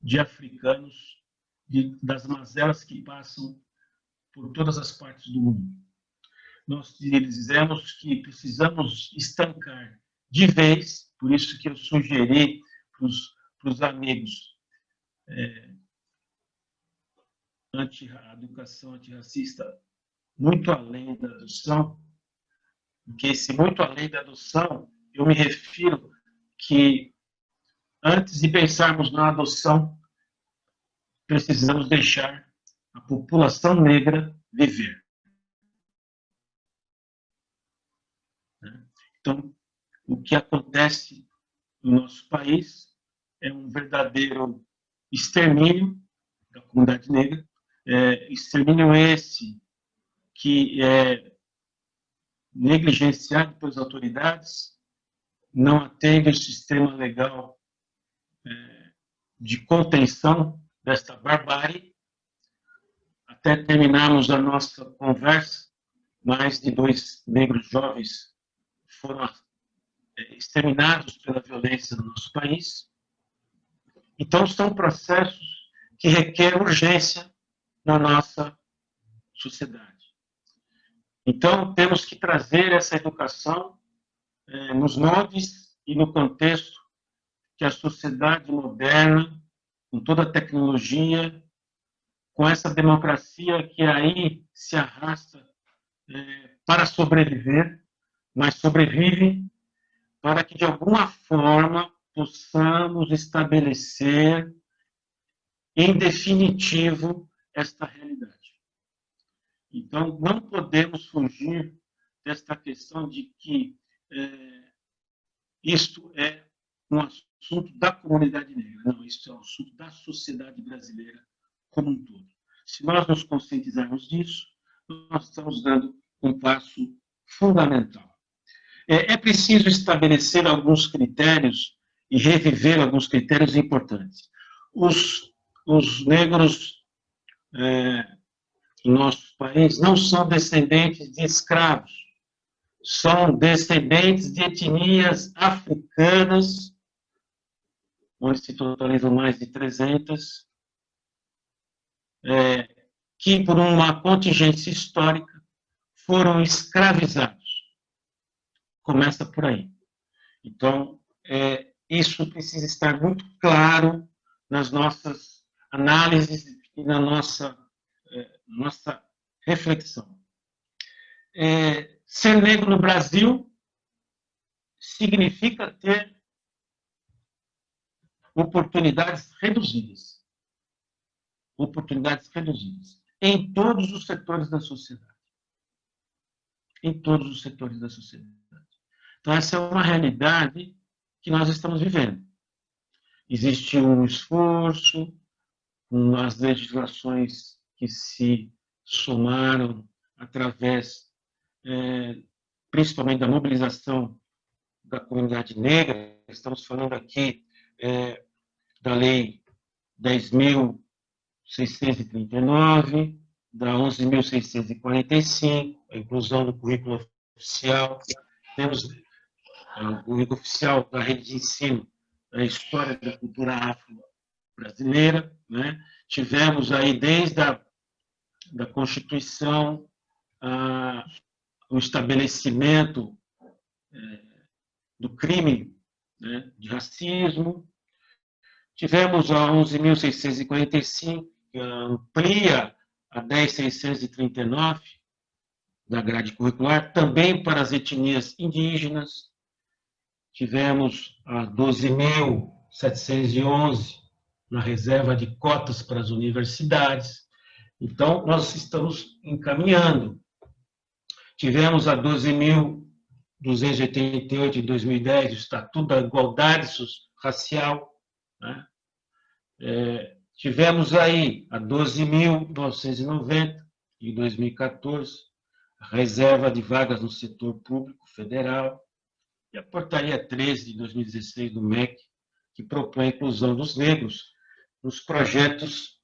de africanos das mazelas que passam por todas as partes do mundo. Nós dizemos que precisamos estancar de vez, por isso que eu sugeri para os amigos a educação antirracista muito além da adoção, porque esse muito além da adoção, eu me refiro que antes de pensarmos na adoção, precisamos deixar a população negra viver. Então, o que acontece no nosso país é um verdadeiro extermínio da comunidade negra, extermínio esse que é negligenciado pelas autoridades, não atende o sistema legal de contenção desta barbárie. Até terminarmos a nossa conversa, mais de 2 negros jovens foram exterminados pela violência no nosso país. Então, são processos que requerem urgência na nossa sociedade. Então, temos que trazer essa educação nos moldes e no contexto que a sociedade moderna, com toda a tecnologia, com essa democracia que aí se arrasta para sobreviver, mas sobrevive para que, de alguma forma, possamos estabelecer, em definitivo, esta realidade. Então, não podemos fugir desta questão de que isto é um assunto da comunidade negra. Não, isso é um assunto da sociedade brasileira como um todo. Se nós nos conscientizarmos disso, nós estamos dando um passo fundamental. É preciso estabelecer alguns critérios e reviver alguns critérios importantes. Os negros em nosso país não são descendentes de escravos, são descendentes de etnias africanas, onde se totalizam mais de 300, que, por uma contingência histórica, foram escravizados. Começa por aí. Então, isso precisa estar muito claro nas nossas análises e na nossa reflexão. Ser negro no Brasil significa ter oportunidades reduzidas. Oportunidades reduzidas. Em todos os setores da sociedade. Em todos os setores da sociedade. Então, essa é uma realidade que nós estamos vivendo. Existe um esforço, com as legislações que se somaram através, principalmente, da mobilização da comunidade negra. Estamos falando aqui da Lei 10.639, da 11.645, a inclusão no currículo oficial. Temos o currículo oficial da rede de ensino da história da cultura afro-brasileira, né? Tivemos aí, desde da Constituição, o estabelecimento do crime, né, de racismo. Tivemos a 11.645, que amplia a 10.639 da grade curricular, também para as etnias indígenas. Tivemos a 12.711 na reserva de cotas para as universidades. Então, nós estamos encaminhando. Tivemos a 12.288 em 2010, o Estatuto da Igualdade Racial, né? Tivemos aí a 12.990 em 2014, a reserva de vagas no setor público federal, e a portaria 13 de 2016 do MEC, que propõe a inclusão dos negros nos projetos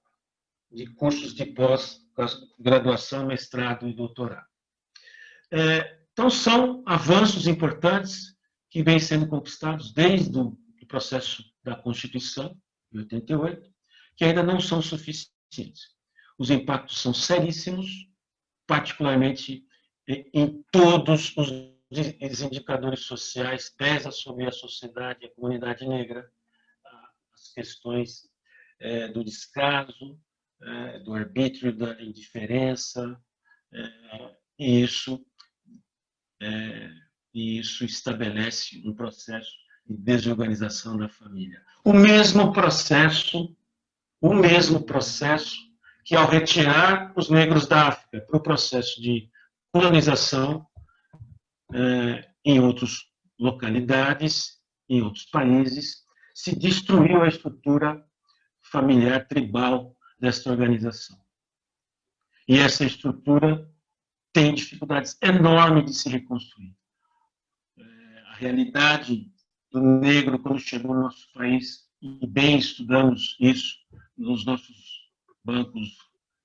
de cursos de pós-graduação, mestrado e doutorado. Então, são avanços importantes que vêm sendo conquistados desde o processo da Constituição, de 88, que ainda não são suficientes. Os impactos são seríssimos, particularmente em todos os indicadores sociais, pesa sobre a sociedade, a comunidade negra, as questões do descaso, do arbítrio, da indiferença, e isso estabelece um processo de desorganização da família. O mesmo processo que, ao retirar os negros da África para o processo de colonização em outras localidades, em outros países, se destruiu a estrutura familiar tribal dessa organização. E essa estrutura tem dificuldades enormes de se reconstruir. A realidade do negro, quando chegou no nosso país, e bem estudamos isso nos nossos bancos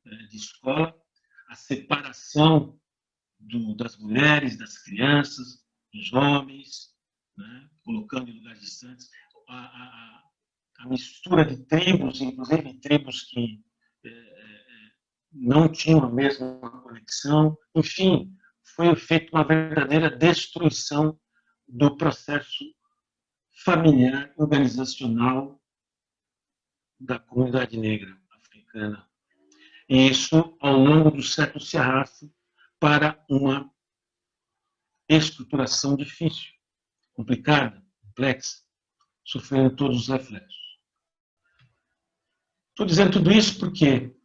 de escola, a separação das mulheres, das crianças, dos homens, né, colocando em lugares distantes, a mistura de tribos, inclusive tribos que não tinham a mesma conexão. Enfim, foi feita uma verdadeira destruição do processo familiar, organizacional da comunidade negra africana. E isso, ao longo do século, se arrasta para uma estruturação difícil, complicada, complexa, sofrendo todos os reflexos. Estou dizendo tudo isso porque,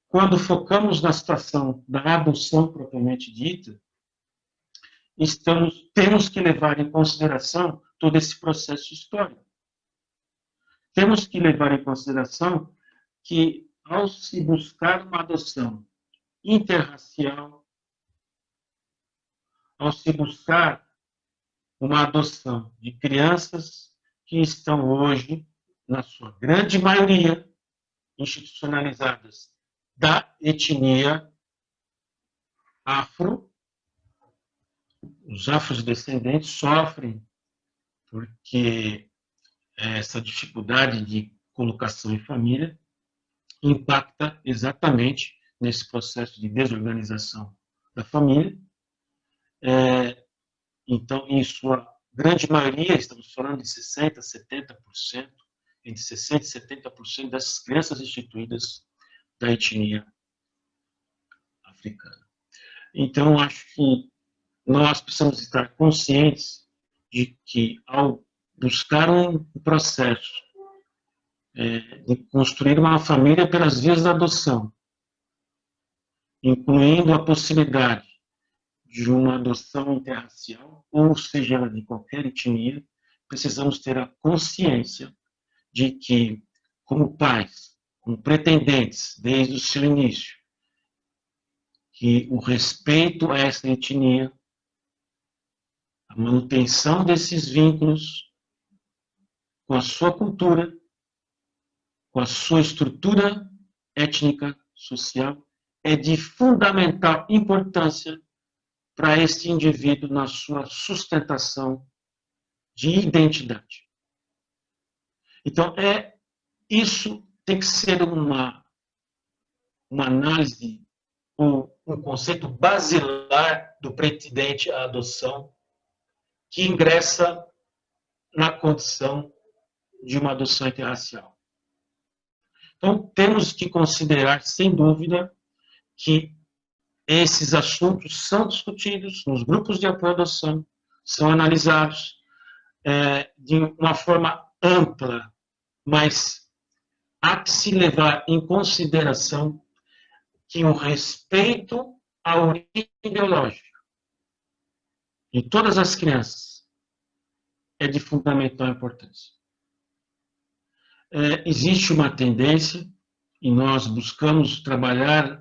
quando focamos na situação da adoção propriamente dita, temos que levar em consideração todo esse processo histórico. Temos que levar em consideração que, ao se buscar uma adoção interracial, ao se buscar uma adoção de crianças que estão hoje, na sua grande maioria, institucionalizadas da etnia afro, os afrodescendentes sofrem porque essa dificuldade de colocação em família impacta exatamente nesse processo de desorganização da família. Então, em sua grande maioria, estamos falando de 60%, 70%, entre 60% e 70% dessas crianças instituídas da etnia africana. Então, acho que nós precisamos estar conscientes de que, ao buscar um processo de construir uma família pelas vias da adoção, incluindo a possibilidade de uma adoção interracial, ou seja, ela de qualquer etnia, precisamos ter a consciência de que, como pais, como pretendentes, desde o seu início, que o respeito a essa etnia, a manutenção desses vínculos com a sua cultura, com a sua estrutura étnica, social, é de fundamental importância para esse indivíduo na sua sustentação de identidade. Então, isso tem que ser uma análise, um conceito basilar do pretendente à adoção, que ingressa na condição de uma adoção interracial. Então, temos que considerar, sem dúvida, que esses assuntos são discutidos nos grupos de apoio à adoção, são analisados de uma forma ampla, mas há que se levar em consideração que o respeito à origem biológica de todas as crianças é de fundamental importância. Existe uma tendência, e nós buscamos trabalhar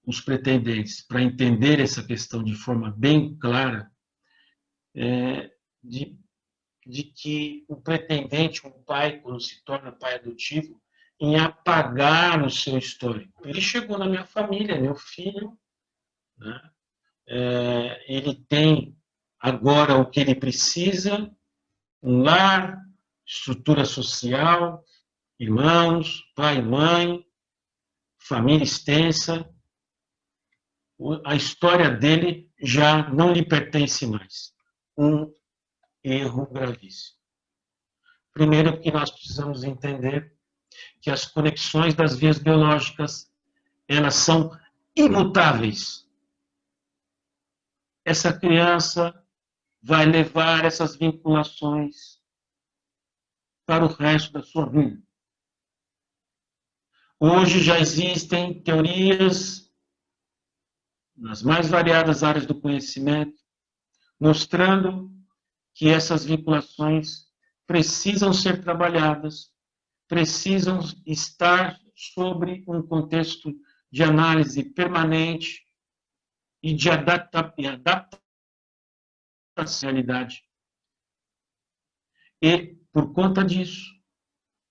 os pretendentes para entender essa questão de forma bem clara, de que o pretendente, um pai, quando se torna pai adotivo, em apagar o seu histórico. Ele chegou na minha família, meu filho, né? Ele tem agora o que ele precisa, um lar, estrutura social, irmãos, pai e mãe, família extensa. A história dele já não lhe pertence mais. Um erro gravíssimo. Primeiro, que nós precisamos entender que as conexões das vias biológicas, elas são imutáveis. Essa criança vai levar essas vinculações para o resto da sua vida. Hoje já existem teorias nas mais variadas áreas do conhecimento, mostrando que essas vinculações precisam ser trabalhadas, precisam estar sobre um contexto de análise permanente e de adaptação à realidade. E, por conta disso,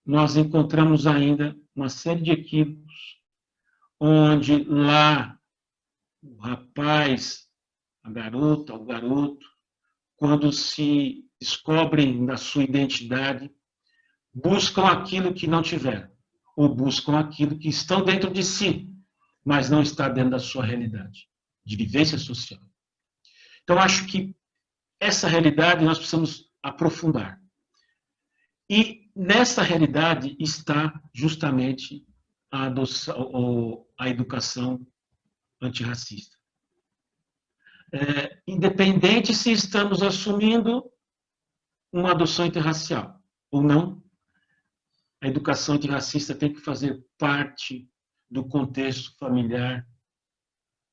nós encontramos ainda uma série de equívocos, onde lá o rapaz, a garota, o garoto, quando se descobrem da sua identidade, buscam aquilo que não tiveram, ou buscam aquilo que estão dentro de si, mas não está dentro da sua realidade de vivência social. Então, acho que essa realidade nós precisamos aprofundar. E nessa realidade está justamente a adoção, ou a educação antirracista. Independente se estamos assumindo uma adoção interracial ou não, a educação antirracista tem que fazer parte do contexto familiar,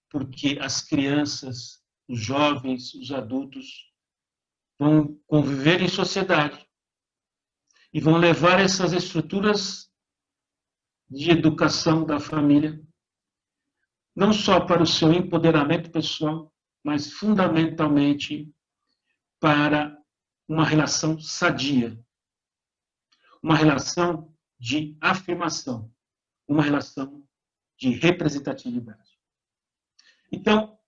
porque as crianças, os jovens, os adultos vão conviver em sociedade e vão levar essas estruturas de educação da família não só para o seu empoderamento pessoal, mas fundamentalmente para uma relação sadia, uma relação de afirmação, uma relação de representatividade. Então,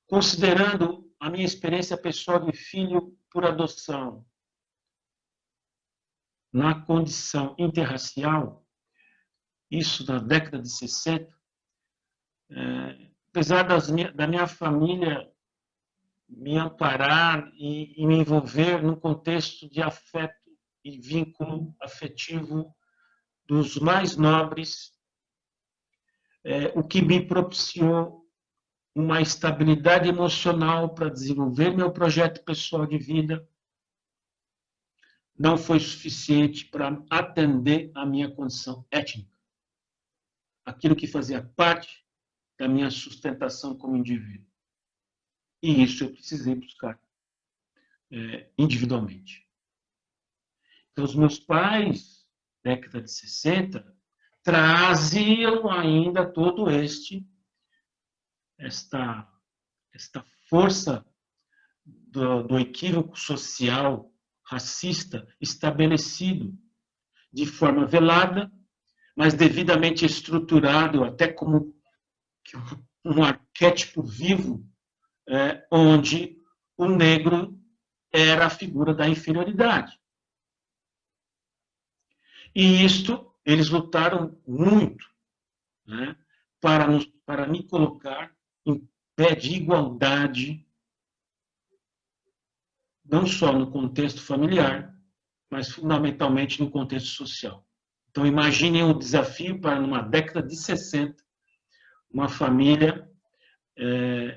considerando a minha experiência pessoal de filho por adoção, na condição interracial, isso na década de 60, apesar da minha família me amparar e me envolver num contexto de afeto e vínculo afetivo dos mais nobres, o que me propiciou uma estabilidade emocional para desenvolver meu projeto pessoal de vida, não foi suficiente para atender a minha condição étnica, aquilo que fazia parte da minha sustentação como indivíduo. E isso eu precisei buscar individualmente. Então, os meus pais, década de 60, traziam ainda todo esta força do equívoco social racista estabelecido de forma velada, mas devidamente estruturado, até como um arquétipo vivo, onde o negro era a figura da inferioridade. E isto eles lutaram muito, né, para me colocar em pé de igualdade, não só no contexto familiar, mas fundamentalmente no contexto social. Então, imaginem o desafio para, numa década de 60, uma família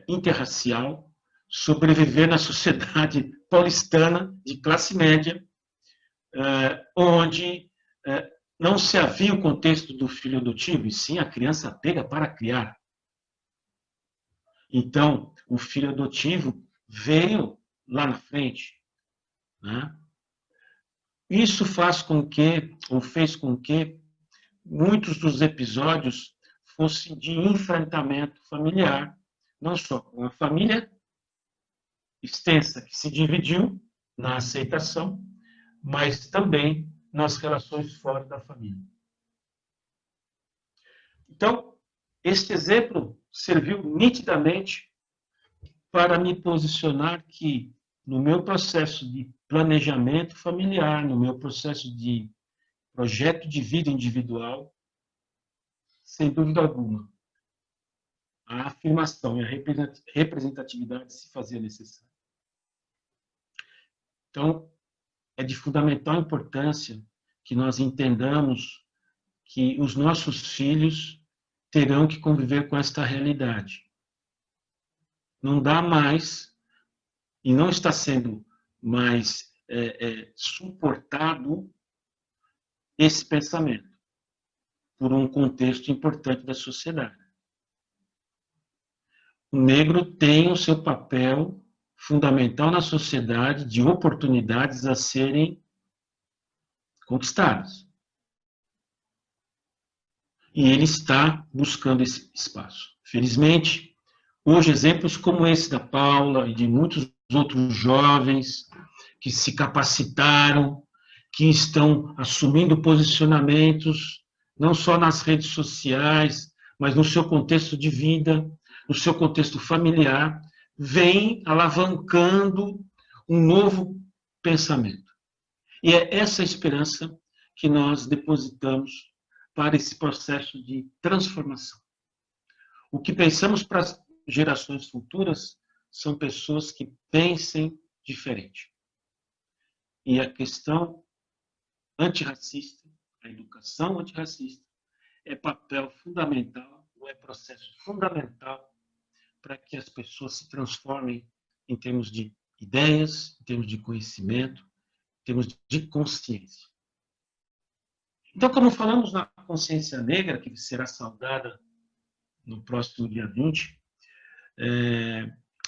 interracial sobreviver na sociedade paulistana de classe média, onde não se havia o contexto do filho adotivo, e sim a criança pega para criar. Então, o filho adotivo veio lá na frente, né? Isso fez com que muitos dos episódios fossem de enfrentamento familiar, não só com a família extensa que se dividiu na aceitação, mas também nas relações fora da família. Então, este exemplo serviu nitidamente para me posicionar que, no meu processo de planejamento familiar, no meu processo de projeto de vida individual, sem dúvida alguma, a afirmação e a representatividade se fazia necessária. Então, é de fundamental importância que nós entendamos que os nossos filhos terão que conviver com esta realidade. Não dá mais, e não está sendo mais suportado esse pensamento por um contexto importante da sociedade. O negro tem o seu papel fundamental na sociedade de oportunidades a serem conquistadas. E ele está buscando esse espaço. Felizmente, hoje exemplos como esse da Paula e de muitos outros jovens que se capacitaram, que estão assumindo posicionamentos, não só nas redes sociais, mas no seu contexto de vida, no seu contexto familiar, vem alavancando um novo pensamento. E é essa esperança que nós depositamos para esse processo de transformação. O que pensamos para as gerações futuras são pessoas que pensem diferente. E a questão antirracista, a educação antirracista, é papel fundamental, ou é processo fundamental para que as pessoas se transformem em termos de ideias, em termos de conhecimento, em termos de consciência. Então, como falamos na consciência negra, que será saudada no próximo dia 20,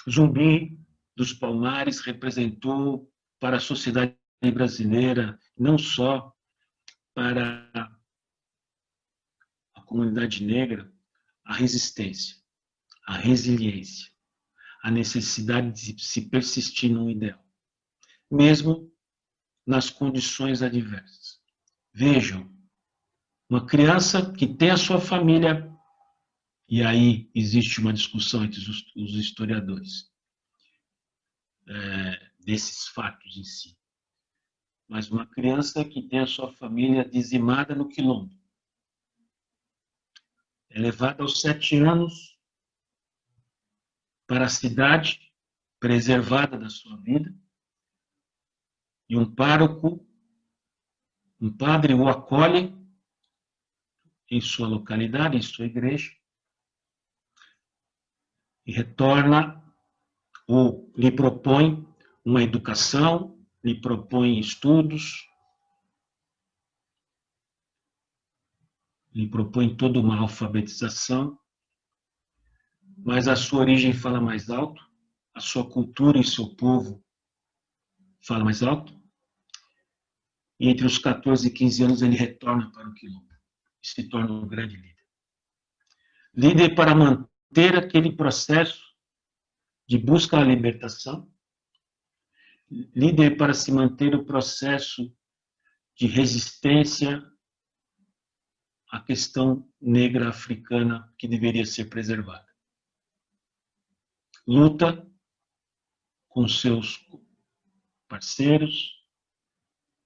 Zumbi dos Palmares representou para a sociedade brasileira, não só para a comunidade negra, a resistência, a resiliência, a necessidade de se persistir num ideal, mesmo nas condições adversas. Vejam, uma criança que tem a sua família, e aí existe uma discussão entre os historiadores desses fatos em si, mas uma criança que tem a sua família dizimada no quilombo, é levada aos 7 anos para a cidade preservada da sua vida, e um pároco, um padre o acolhe em sua localidade, em sua igreja, e retorna ou lhe propõe uma educação, lhe propõe estudos, lhe propõe toda uma alfabetização, mas a sua origem fala mais alto, a sua cultura e seu povo fala mais alto, e entre os 14 e 15 anos ele retorna para o quilombo e se torna um grande líder. Líder para manter aquele processo de busca à libertação, líder para se manter o processo de resistência à questão negra africana que deveria ser preservada. Luta com seus parceiros,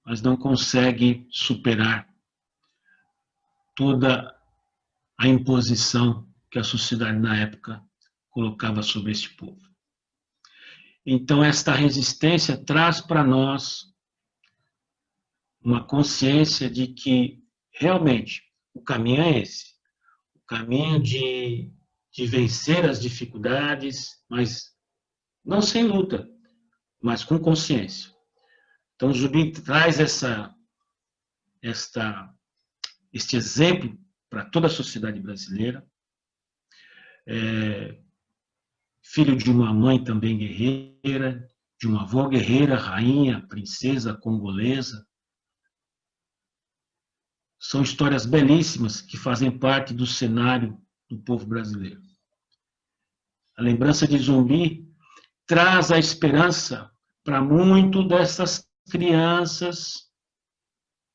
mas não consegue superar toda a imposição que a sociedade na época colocava sobre este povo. Então, esta resistência traz para nós uma consciência de que, realmente, o caminho é esse. O caminho de vencer as dificuldades, mas não sem luta, mas com consciência. Então, Zumbi traz este exemplo para toda a sociedade brasileira. Filho de uma mãe também guerreira, de uma avó guerreira, rainha, princesa congolesa. São histórias belíssimas que fazem parte do cenário do povo brasileiro. A lembrança de Zumbi traz a esperança para muito dessas crianças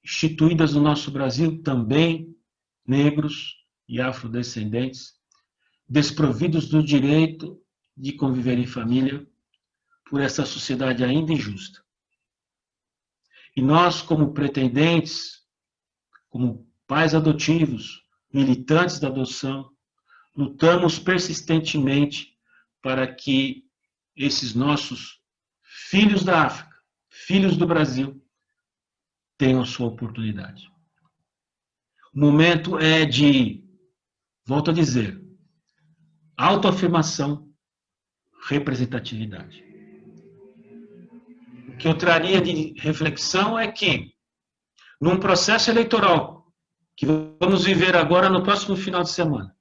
instituídas no nosso Brasil, também negros e afrodescendentes, desprovidos do direito de conviver em família por essa sociedade ainda injusta. E nós, como pretendentes, como pais adotivos, militantes da adoção, lutamos persistentemente para que esses nossos filhos da África, filhos do Brasil, tenham a sua oportunidade. O momento é de, volto a dizer, autoafirmação, representatividade. O que eu traria de reflexão é que, num processo eleitoral que vamos viver agora no próximo final de semana,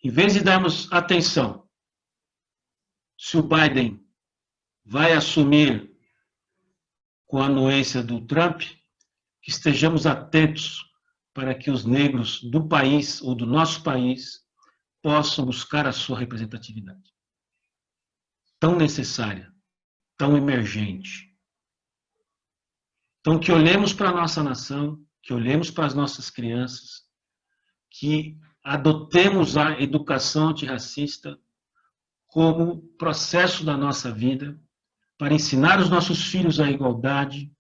em vez de darmos atenção se o Biden vai assumir com a anuência do Trump, que estejamos atentos para que os negros do país ou do nosso país possam buscar a sua representatividade. Tão necessária, tão emergente. Então, que olhemos para a nossa nação, que olhemos para as nossas crianças, que adotemos a educação antirracista como processo da nossa vida, para ensinar os nossos filhos a igualdade,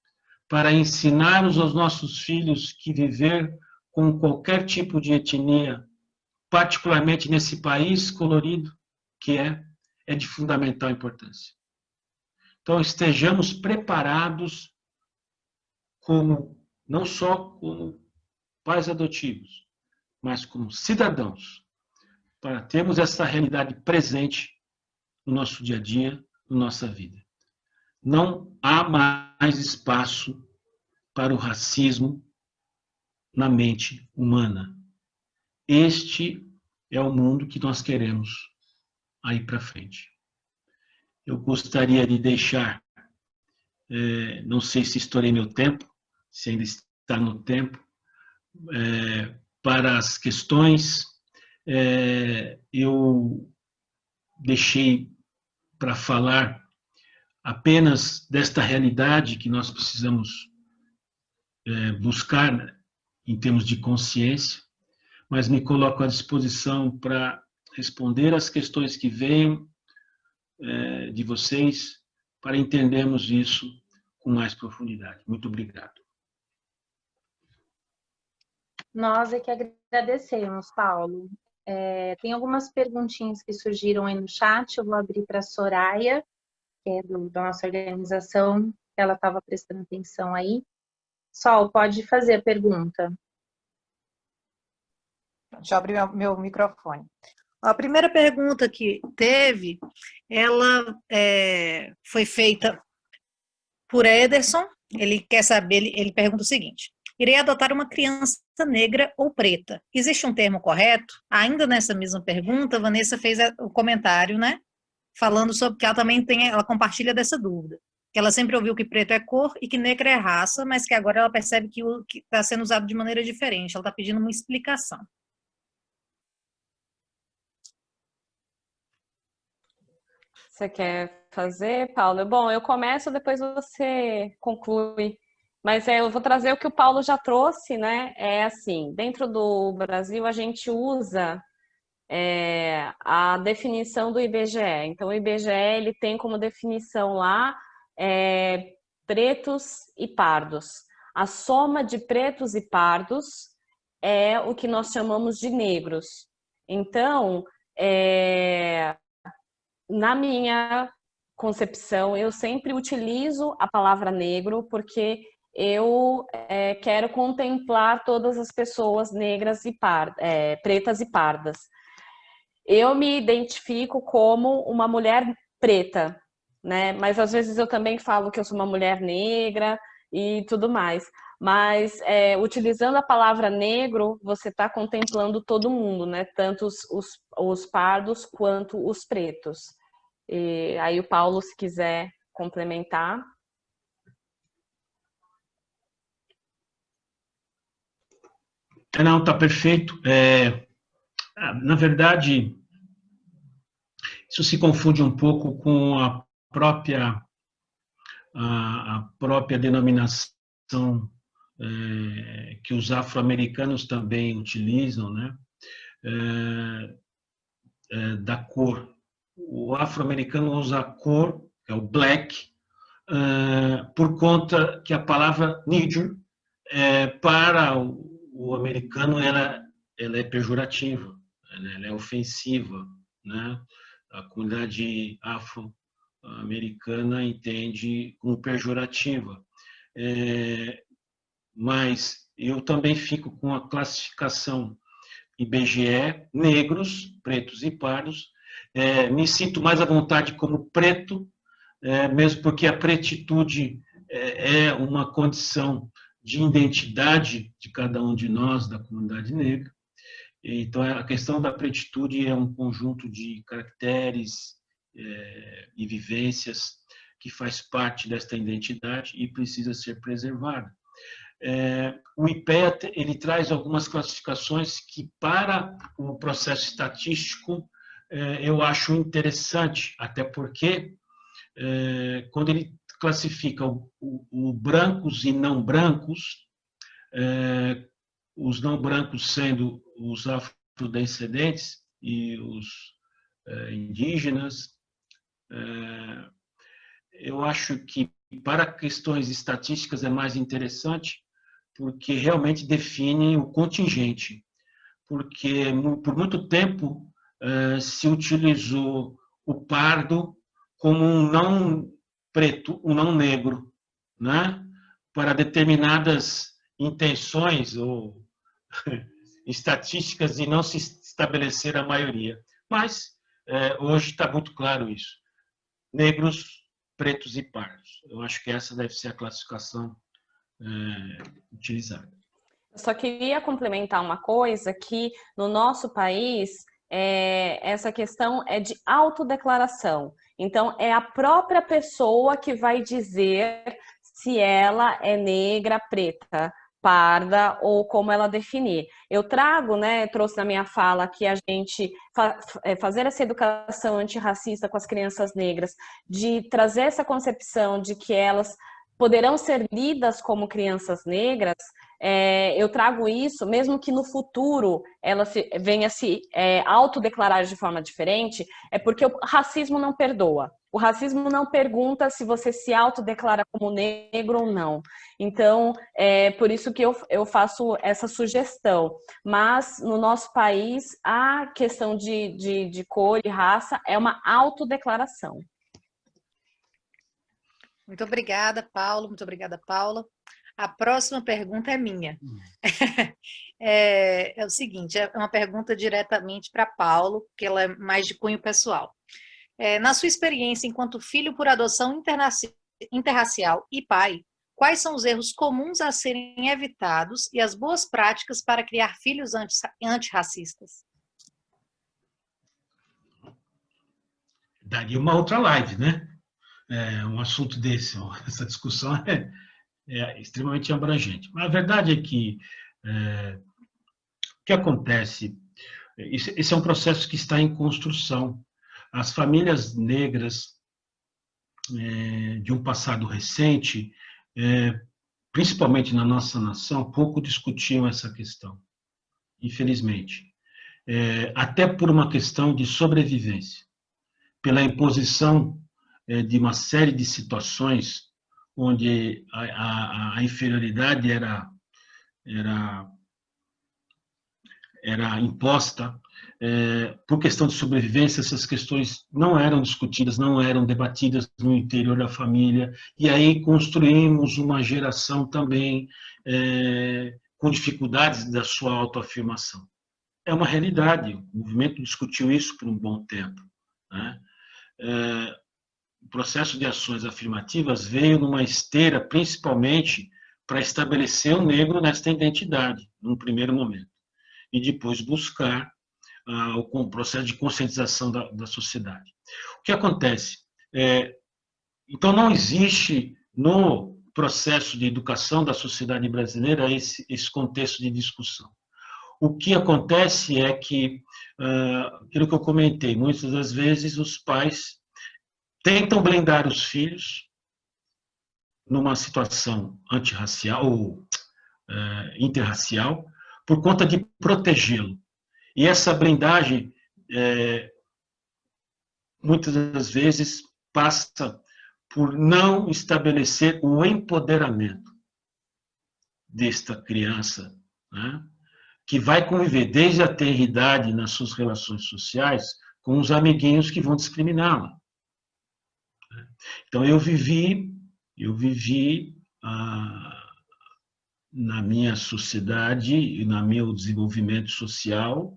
para ensinarmos aos nossos filhos que viver com qualquer tipo de etnia, particularmente nesse país colorido que é de fundamental importância. Então, estejamos preparados não só como pais adotivos, mas como cidadãos, para termos essa realidade presente no nosso dia a dia, na nossa vida. Não há mais espaço para o racismo na mente humana. Este é o mundo que nós queremos aí para frente. Eu gostaria de deixar, não sei se estourei meu tempo, se ainda está no tempo, para as questões, eu deixei para falar apenas desta realidade que nós precisamos buscar, né, em termos de consciência, mas me coloco à disposição para responder as questões que venham de vocês, para entendermos isso com mais profundidade. Muito obrigado. Nós é que agradecemos, Paulo. Tem algumas perguntinhas que surgiram aí no chat, eu vou abrir para a Soraya, que é da nossa organização, ela estava prestando atenção aí. Sol, pode fazer a pergunta. Deixa eu abrir meu microfone. A primeira pergunta que teve, ela foi feita por Ederson. Ele quer saber, ele pergunta o seguinte: irei adotar uma criança negra ou preta. Existe um termo correto? Ainda nessa mesma pergunta, Vanessa fez o comentário, né? Falando sobre que ela também ela compartilha dessa dúvida. Que ela sempre ouviu que preto é cor e que negra é raça, mas que agora ela percebe que está sendo usado de maneira diferente. Ela está pedindo uma explicação. Você quer fazer, Paulo? Bom, eu começo, depois você conclui. Mas eu vou trazer o que o Paulo já trouxe, né? É assim, dentro do Brasil a gente usa a definição do IBGE. Então, o IBGE ele tem como definição lá pretos e pardos. A soma de pretos e pardos é o que nós chamamos de negros. Então, na minha concepção, eu sempre utilizo a palavra negro porque eu quero contemplar todas as pessoas negras e pretas e pardas. Eu me identifico como uma mulher preta, né? Mas às vezes eu também falo que eu sou uma mulher negra e tudo mais. Mas utilizando a palavra negro, você está contemplando todo mundo, né? Tanto os pardos quanto os pretos. E aí o Paulo, se quiser complementar. Não, está perfeito. Na verdade, isso se confunde um pouco com a própria denominação que os afro-americanos também utilizam, né? Da cor. O afro-americano usa a cor, que é o black, por conta que a palavra nigger, para o americano, ela é pejorativa, ela é ofensiva, né? A comunidade afro-americana entende como pejorativa. Mas eu também fico com a classificação IBGE, negros, pretos e pardos. Me sinto mais à vontade como preto, mesmo porque a pretitude é uma condição de identidade de cada um de nós, da comunidade negra. Então, a questão da pretitude é um conjunto de caracteres e vivências que faz parte desta identidade e precisa ser preservada. O IPEA ele traz algumas classificações que, para o processo estatístico, eu acho interessante, até porque, quando ele classifica o brancos e não brancos, os não brancos sendo os afrodescendentes e os indígenas, eu acho que para questões estatísticas é mais interessante porque realmente define o contingente, porque por muito tempo se utilizou o pardo como um não preto, um não negro, né? Para determinadas intenções ou estatísticas e não se estabelecer a maioria. Mas hoje está muito claro isso. Negros, pretos e pardos. Eu acho que essa deve ser a classificação utilizada. Eu só queria complementar uma coisa, que no nosso país essa questão é de autodeclaração. Então, é a própria pessoa que vai dizer se ela é negra, preta, parda ou como ela definir. Eu trago, né, trouxe na minha fala que a gente fazer essa educação antirracista com as crianças negras, de trazer essa concepção de que elas poderão ser lidas como crianças negras, eu trago isso, mesmo que no futuro ela venha se autodeclarar de forma diferente, é porque o racismo não perdoa. O racismo não pergunta se você se autodeclara como negro ou não. Então, por isso que eu faço essa sugestão. Mas, no nosso país, a questão de cor e raça é uma autodeclaração. Muito obrigada, Paulo. Muito obrigada, Paula. A próxima pergunta é minha. É o seguinte, é uma pergunta diretamente para Paulo, que ela é mais de cunho pessoal. Na sua experiência enquanto filho por adoção interracial e pai, quais são os erros comuns a serem evitados e as boas práticas para criar filhos antirracistas? Daria uma outra live, né? Um assunto desse, essa discussão é extremamente abrangente. Mas a verdade é que o que acontece, esse é um processo que está em construção. As famílias negras de um passado recente, principalmente na nossa nação, pouco discutiam essa questão, infelizmente. Até por uma questão de sobrevivência, pela imposição de uma série de situações onde a inferioridade era imposta, por questão de sobrevivência, essas questões não eram discutidas, não eram debatidas no interior da família, e aí construímos uma geração também com dificuldades da sua autoafirmação. É uma realidade, o movimento discutiu isso por um bom tempo, né? O processo de ações afirmativas veio numa esteira, principalmente, para estabelecer o negro nesta identidade, num primeiro momento, e depois buscar o processo de conscientização da sociedade. O que acontece? Então, não existe no processo de educação da sociedade brasileira esse contexto de discussão. O que acontece é que, aquilo que eu comentei, muitas das vezes os pais tentam blindar os filhos numa situação antirracial ou interracial por conta de protegê-lo. E essa blindagem, muitas das vezes, passa por não estabelecer o empoderamento desta criança, né, que vai conviver desde a tenridade nas suas relações sociais com os amiguinhos que vão discriminá-la. Então, eu vivi na minha sociedade e no meu desenvolvimento social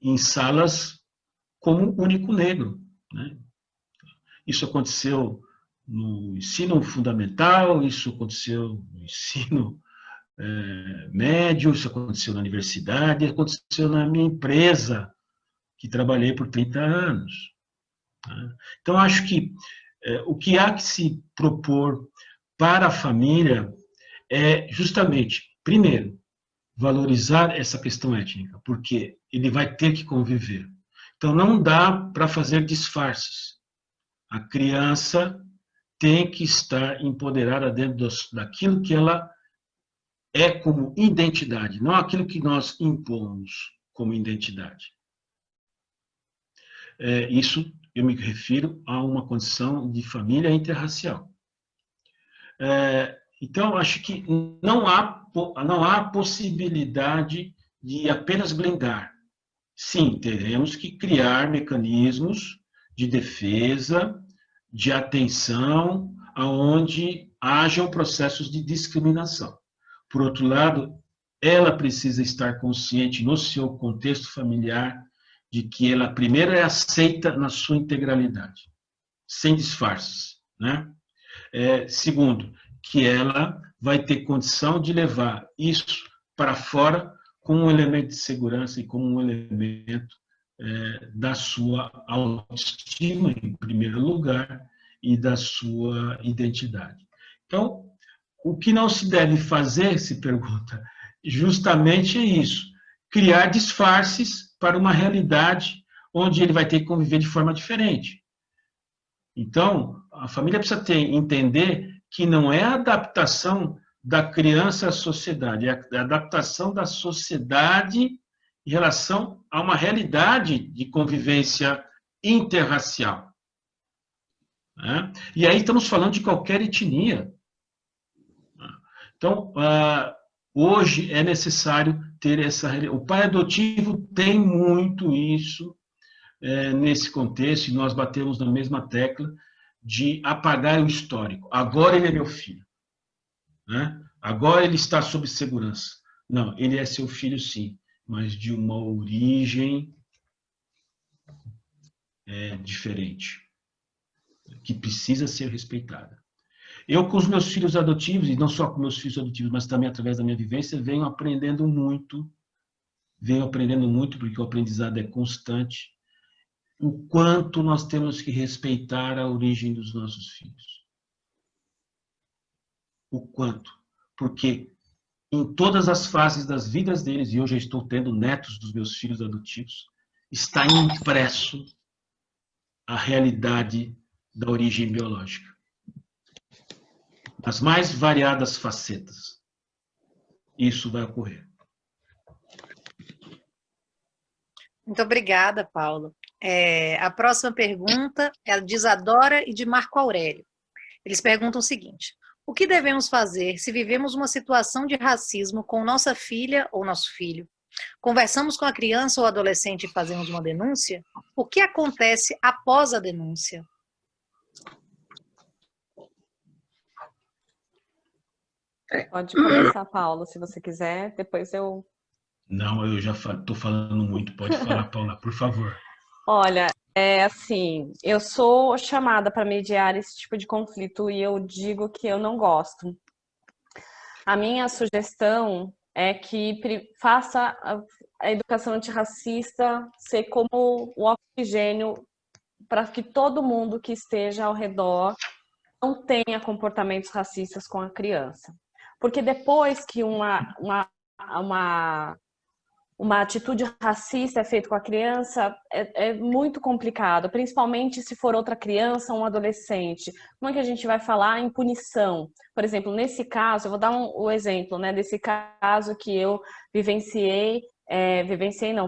em salas como único negro, né? Isso aconteceu no ensino fundamental, isso aconteceu no ensino médio, isso aconteceu na universidade, aconteceu na minha empresa, que trabalhei por 30 anos. Né? Então, acho que o que há que se propor para a família é justamente, primeiro, valorizar essa questão étnica, porque ele vai ter que conviver. Então, não dá para fazer disfarces. A criança tem que estar empoderada dentro daquilo que ela é como identidade, não aquilo que nós impomos como identidade. Isso eu me refiro a uma condição de família interracial. Então, acho que não há possibilidade de apenas blindar. Sim, teremos que criar mecanismos de defesa, de atenção, aonde hajam processos de discriminação. Por outro lado, ela precisa estar consciente no seu contexto familiar de que ela, primeiro, é aceita na sua integralidade, sem disfarces, né? Segundo, que ela vai ter condição de levar isso para fora como um elemento de segurança e como um elemento da sua autoestima, em primeiro lugar, e da sua identidade. Então, o que não se deve fazer, se pergunta, justamente é isso, criar disfarces para uma realidade onde ele vai ter que conviver de forma diferente. Então, a família precisa entender que não é a adaptação da criança à sociedade, é a adaptação da sociedade em relação a uma realidade de convivência interracial. Né? E aí estamos falando de qualquer etnia. Então, hoje é necessário ter essa... O pai adotivo tem muito isso nesse contexto, e nós batemos na mesma tecla de apagar o histórico. Agora ele é meu filho. Né? Agora ele está sob segurança. Não, ele é seu filho sim, mas de uma origem diferente, que precisa ser respeitada. Eu, com os meus filhos adotivos, e não só com meus filhos adotivos, mas também através da minha vivência, venho aprendendo muito, porque o aprendizado é constante, o quanto nós temos que respeitar a origem dos nossos filhos. O quanto. Porque em todas as fases das vidas deles, e eu já estou tendo netos dos meus filhos adotivos, está impresso a realidade da origem biológica. As mais variadas facetas. Isso vai ocorrer. Muito obrigada, Paulo. A próxima pergunta é de Isadora e de Marco Aurélio. Eles perguntam o seguinte: o que devemos fazer se vivemos uma situação de racismo com nossa filha ou nosso filho? Conversamos com a criança ou adolescente e fazemos uma denúncia? O que acontece após a denúncia? Pode começar, Paula, se você quiser, depois eu... Não, eu já estou falando muito. Pode falar, Paula, por favor. Olha, assim, eu sou chamada para mediar esse tipo de conflito e eu digo que eu não gosto. A minha sugestão é que faça a educação antirracista ser como o oxigênio para que todo mundo que esteja ao redor não tenha comportamentos racistas com a criança. Porque depois que uma atitude racista é feita com a criança, é muito complicado, principalmente se for outra criança ou um adolescente. Como é que a gente vai falar em punição? Por exemplo, nesse caso, eu vou dar o exemplo, né, desse caso que eu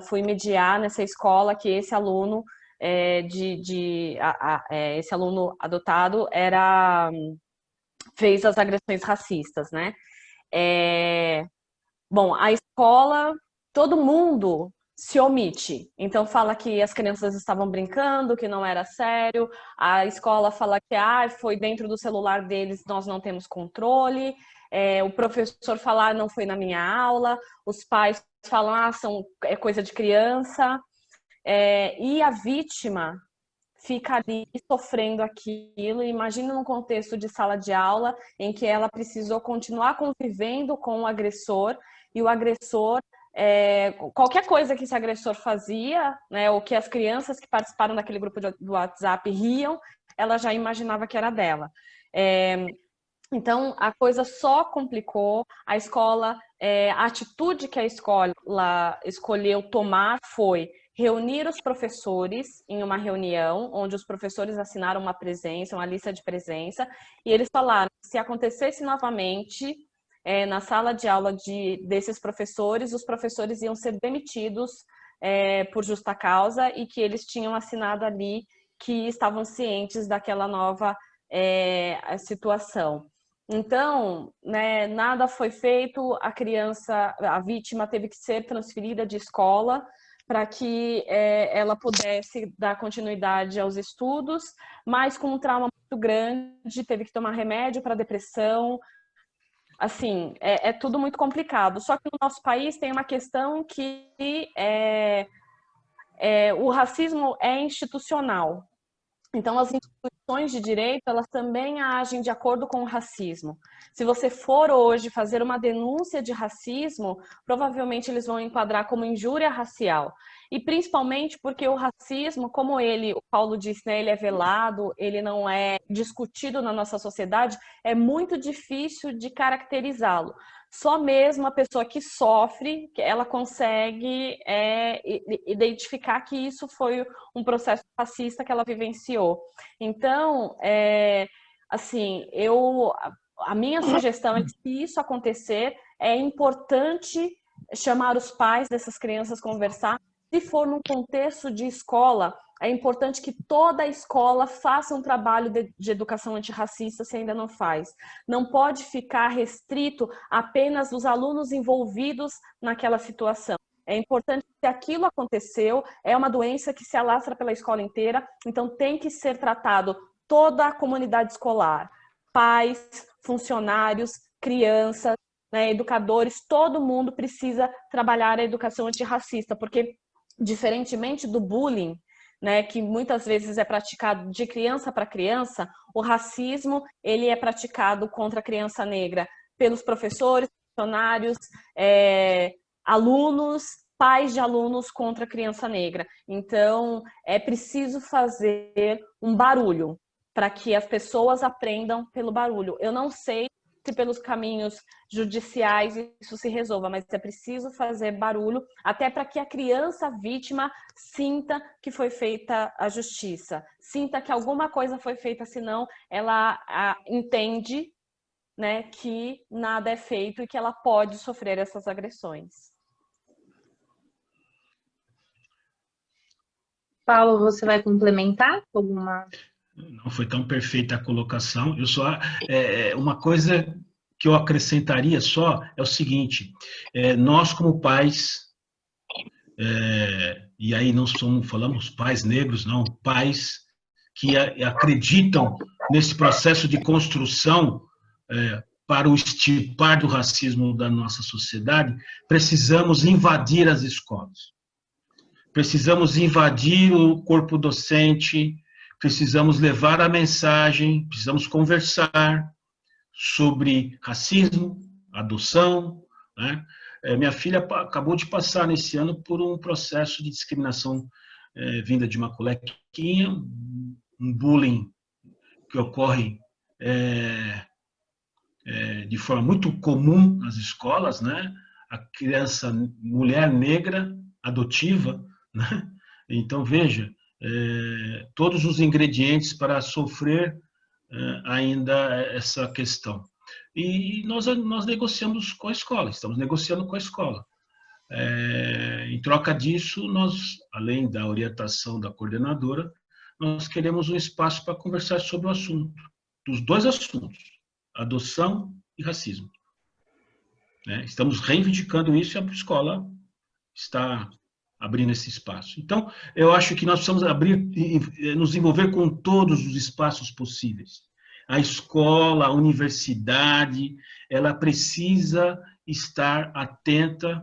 fui mediar nessa escola que esse aluno esse aluno adotado fez as agressões racistas, né? Bom, a escola, todo mundo se omite. Então fala que as crianças estavam brincando, que não era sério. A escola fala que foi dentro do celular deles, nós não temos controle. O professor fala, não foi na minha aula. Os pais falam, é coisa de criança. E a vítima fica ali sofrendo aquilo. Imagina num contexto de sala de aula em que ela precisou continuar convivendo com o agressor e o agressor, qualquer coisa que esse agressor fazia, né, ou que as crianças que participaram daquele grupo do WhatsApp riam, ela já imaginava que era dela. Então, a coisa só complicou. A escola, a atitude que a escola escolheu tomar foi reunir os professores em uma reunião, onde os professores assinaram uma lista de presença, e eles falaram que se acontecesse novamente na sala de aula desses professores, os professores iam ser demitidos por justa causa e que eles tinham assinado ali que estavam cientes daquela nova situação. Então, né, nada foi feito, a vítima teve que ser transferida de escola para que ela pudesse dar continuidade aos estudos, mas com um trauma muito grande, teve que tomar remédio para depressão. Assim, é tudo muito complicado. Só que no nosso país tem uma questão que o racismo é institucional. Então, as instituições de direito, elas também agem de acordo com o racismo. Se você for hoje fazer uma denúncia de racismo, provavelmente eles vão enquadrar como injúria racial. E principalmente porque o racismo, como o Paulo disse, né, ele é velado, ele não é discutido na nossa sociedade, é muito difícil de caracterizá-lo. Só mesmo a pessoa que sofre, ela consegue identificar que isso foi um processo racista que ela vivenciou. Então, assim, a minha sugestão é que, se isso acontecer, é importante chamar os pais dessas crianças, conversar. Se for num contexto de escola, é importante que toda a escola faça um trabalho de educação antirracista, se ainda não faz. Não pode ficar restrito apenas dos alunos envolvidos naquela situação. É importante que aquilo aconteceu, é uma doença que se alastra pela escola inteira, então tem que ser tratado toda a comunidade escolar, pais, funcionários, crianças, né, educadores, todo mundo precisa trabalhar a educação antirracista, porque diferentemente do bullying, né, que muitas vezes é praticado de criança para criança, o racismo ele é praticado contra a criança negra pelos professores, funcionários, alunos, pais de alunos contra a criança negra. Então, é preciso fazer um barulho para que as pessoas aprendam pelo barulho. Eu não sei se pelos caminhos judiciais isso se resolva, mas é preciso fazer barulho até para que a criança vítima sinta que foi feita a justiça, sinta que alguma coisa foi feita, senão ela entende, né, que nada é feito e que ela pode sofrer essas agressões. Paulo, você vai complementar alguma? não foi tão perfeita a colocação. Eu só uma coisa que eu acrescentaria só é o seguinte: nós como pais, e aí não falamos pais negros, não, pais que acreditam nesse processo de construção para o extirpar do racismo da nossa sociedade, precisamos invadir as escolas. Precisamos invadir o corpo docente, precisamos levar a mensagem, precisamos conversar sobre racismo, adoção, né? Minha filha acabou de passar nesse ano por um processo de discriminação vinda de uma coleguinha, um bullying que ocorre de forma muito comum nas escolas, né? A criança, mulher negra, adotiva, né? Então, veja, todos os ingredientes para sofrer ainda essa questão. E nós negociamos com a escola, estamos negociando com a escola. Em troca disso, nós, além da orientação da coordenadora, nós queremos um espaço para conversar sobre o assunto, dos dois assuntos, adoção e racismo. Estamos reivindicando isso e a escola está abrindo esse espaço. Então, eu acho que nós precisamos nos envolver com todos os espaços possíveis. A escola, a universidade, ela precisa estar atenta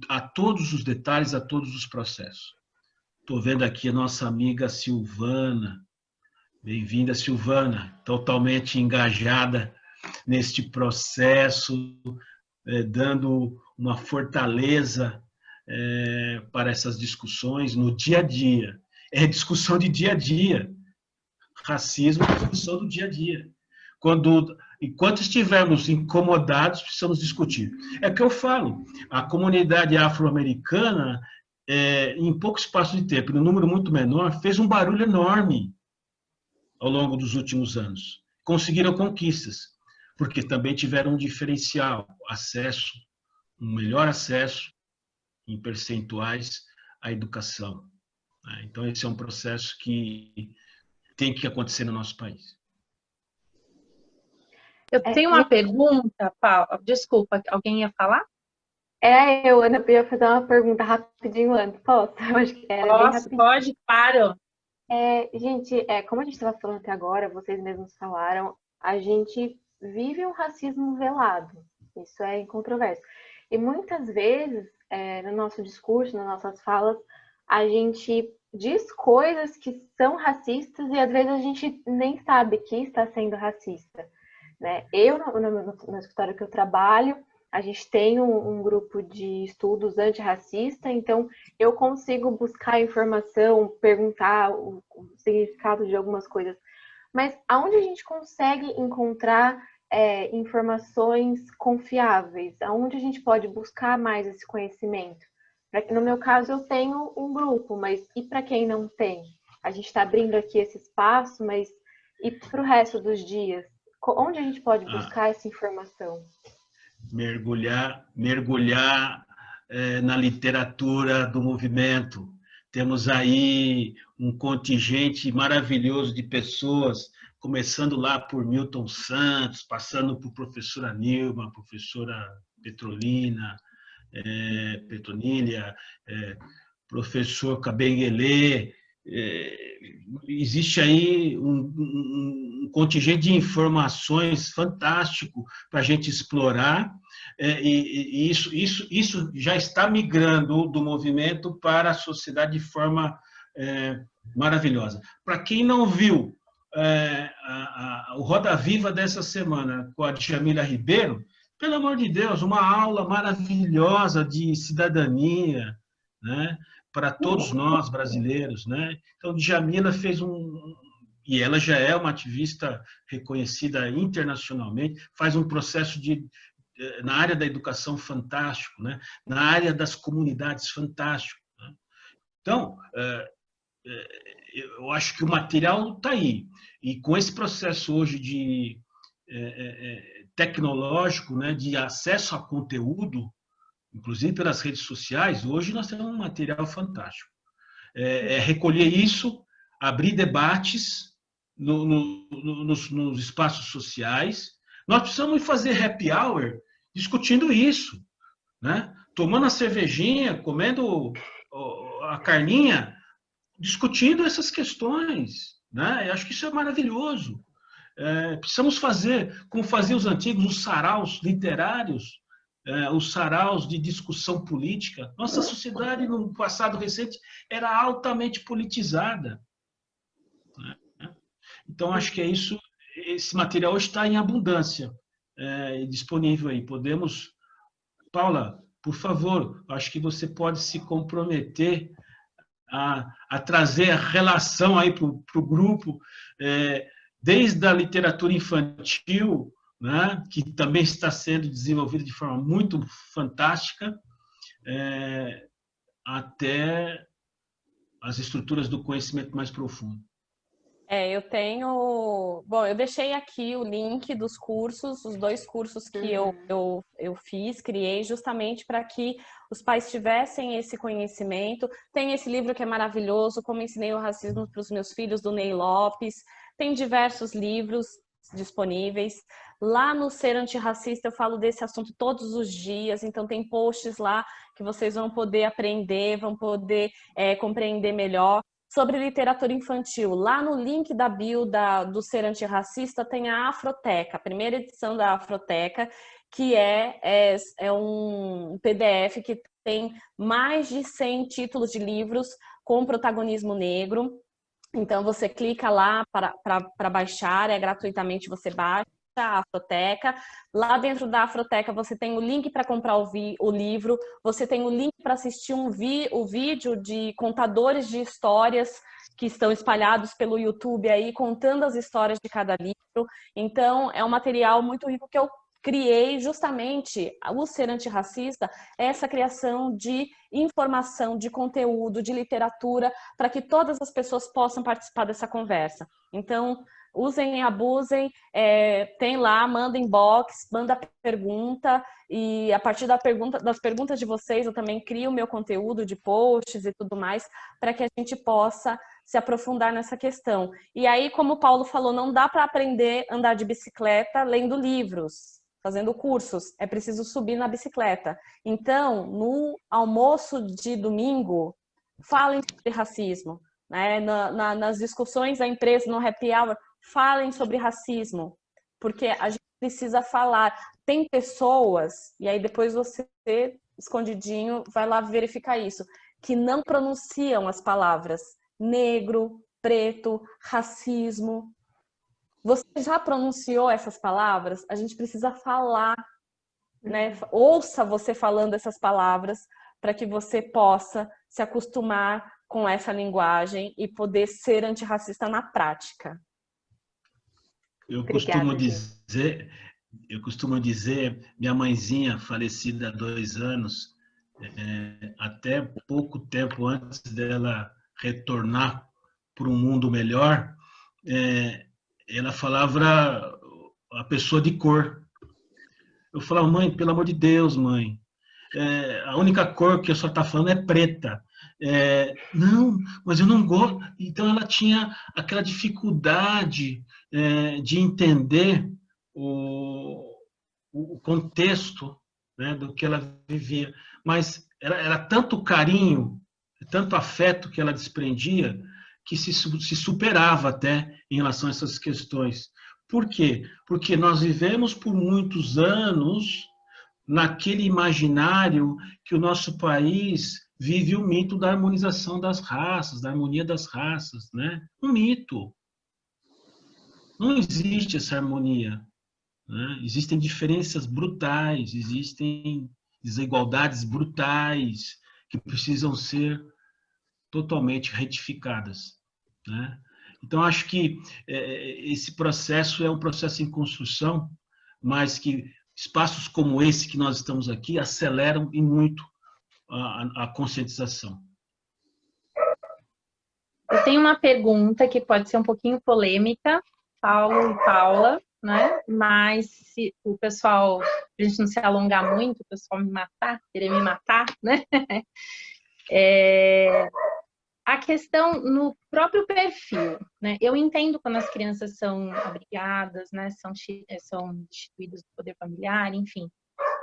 a todos os detalhes, a todos os processos. Estou vendo aqui a nossa amiga Silvana. Bem-vinda, Silvana, totalmente engajada neste processo, dando uma fortaleza para essas discussões no dia a dia. É discussão de dia a dia. Racismo é discussão do dia a dia. Enquanto estivermos incomodados, precisamos discutir. É o que eu falo. A comunidade afro-americana, em pouco espaço de tempo, num número muito menor, fez um barulho enorme ao longo dos últimos anos. Conseguiram conquistas, porque também tiveram um diferencial, um melhor acesso em percentuais à educação. Então, esse é um processo que tem que acontecer no nosso país. Eu tenho uma pergunta, Paulo. Desculpa, alguém ia falar? Eu, Ana, ia fazer uma pergunta rapidinho antes. Posso? Eu acho que era bem rapidinho. Pode, claro. Gente, como a gente estava falando até agora, vocês mesmos falaram, a gente vive um racismo velado. Isso é incontroverso. E muitas vezes, no nosso discurso, nas nossas falas, a gente diz coisas que são racistas e às vezes a gente nem sabe que está sendo racista, né? Eu, no escritório que eu trabalho, a gente tem um grupo de estudos antirracista, então eu consigo buscar informação, perguntar o significado de algumas coisas. Mas aonde a gente consegue encontrar informações confiáveis? Aonde a gente pode buscar mais esse conhecimento? No meu caso, eu tenho um grupo, mas e para quem não tem? A gente está abrindo aqui esse espaço, mas e para o resto dos dias? Onde a gente pode buscar essa informação? Mergulhar na literatura do movimento. Temos aí um contingente maravilhoso de pessoas, começando lá por Milton Santos, passando por professora Nilma, professora Petronília, professor Cabenguele. Existe aí um contingente de informações fantástico para a gente explorar, e isso já está migrando do movimento para a sociedade de forma maravilhosa. Para quem não viu o Roda Viva dessa semana com a Djamila Ribeiro, pelo amor de Deus, uma aula maravilhosa de cidadania, né, para todos nós brasileiros, né? Então, Djamila fez e ela já é uma ativista reconhecida internacionalmente, faz um processo na área da educação fantástico, né? Na área das comunidades fantástico, né? Então, eu acho que o material está aí. E com esse processo hoje de tecnológico, né, de acesso a conteúdo, inclusive pelas redes sociais, hoje nós temos um material fantástico. Recolher isso, abrir debates, nos espaços sociais. Nós precisamos fazer happy hour discutindo isso, né? Tomando a cervejinha, comendo a carninha, discutindo essas questões, né? Eu acho que isso é maravilhoso. Precisamos fazer, como faziam os antigos, os saraus literários, os saraus de discussão política. Nossa sociedade, no passado recente, era altamente politizada. Então, acho que é isso. Esse material está em abundância, disponível aí. Podemos... Paula, por favor, acho que você pode se comprometer a trazer a relação aí para o grupo, desde a literatura infantil, né, que também está sendo desenvolvida de forma muito fantástica, até as estruturas do conhecimento mais profundo. Eu tenho... Bom, eu deixei aqui o link dos cursos, os 2 cursos que eu fiz, criei justamente para que os pais tivessem esse conhecimento. Tem esse livro que é maravilhoso, Como Ensinei o Racismo para os Meus Filhos, do Ney Lopes. Tem diversos livros disponíveis. Lá no Ser Antirracista eu falo desse assunto todos os dias, então tem posts lá que vocês vão poder aprender, vão poder compreender melhor. Sobre literatura infantil, lá no link da bio do Ser Antirracista tem a Afroteca, a primeira edição da Afroteca, que é um PDF que tem mais de 100 títulos de livros com protagonismo negro. Então você clica lá para baixar, gratuitamente você baixa a Afroteca. Lá dentro da Afroteca você tem o link para comprar o livro, você tem o link para assistir o vídeo de contadores de histórias que estão espalhados pelo YouTube aí, contando as histórias de cada livro. Então, é um material muito rico que eu criei justamente. O Ser Antirracista é essa criação de informação, de conteúdo, de literatura, para que todas as pessoas possam participar dessa conversa. Então, usem e abusem, tem lá, manda inbox, manda pergunta, e a partir das perguntas de vocês eu também crio o meu conteúdo de posts e tudo mais, para que a gente possa se aprofundar nessa questão. E aí, como o Paulo falou, não dá para aprender a andar de bicicleta lendo livros, fazendo cursos, é preciso subir na bicicleta. Então, no almoço de domingo, falem sobre racismo, né? Nas discussões da empresa, no happy hour, falem sobre racismo, porque a gente precisa falar. Tem pessoas, e aí depois você, escondidinho, vai lá verificar isso, que não pronunciam as palavras negro, preto, racismo. Você já pronunciou essas palavras? A gente precisa falar, né? Ouça você falando essas palavras para que você possa se acostumar com essa linguagem e poder ser antirracista na prática. Eu costumo dizer, minha mãezinha, falecida há 2 anos, até pouco tempo antes dela retornar para um mundo melhor, ela falava a pessoa de cor. Eu falava, mãe, pelo amor de Deus, mãe, a única cor que a senhora está falando é preta. Não, mas eu não gosto. Então ela tinha aquela dificuldade de entender o contexto, né, do que ela vivia. Mas era tanto carinho, tanto afeto que ela desprendia, que se superava até em relação a essas questões. Por quê? Porque nós vivemos por muitos anos naquele imaginário que o nosso país vive o mito da harmonização das raças, da harmonia das raças, né? Um mito. Não existe essa harmonia, né? Existem diferenças brutais, existem desigualdades brutais que precisam ser totalmente retificadas, né? Então, acho que esse processo é um processo em construção, mas que espaços como esse que nós estamos aqui aceleram e muito a conscientização. Eu tenho uma pergunta que pode ser um pouquinho polêmica, Paulo e Paula, né? Mas se o pessoal, a gente não se alongar muito, o pessoal querer me matar, né? A questão no próprio perfil, né? Eu entendo quando as crianças são abrigadas, né? São destituídas do poder familiar, enfim,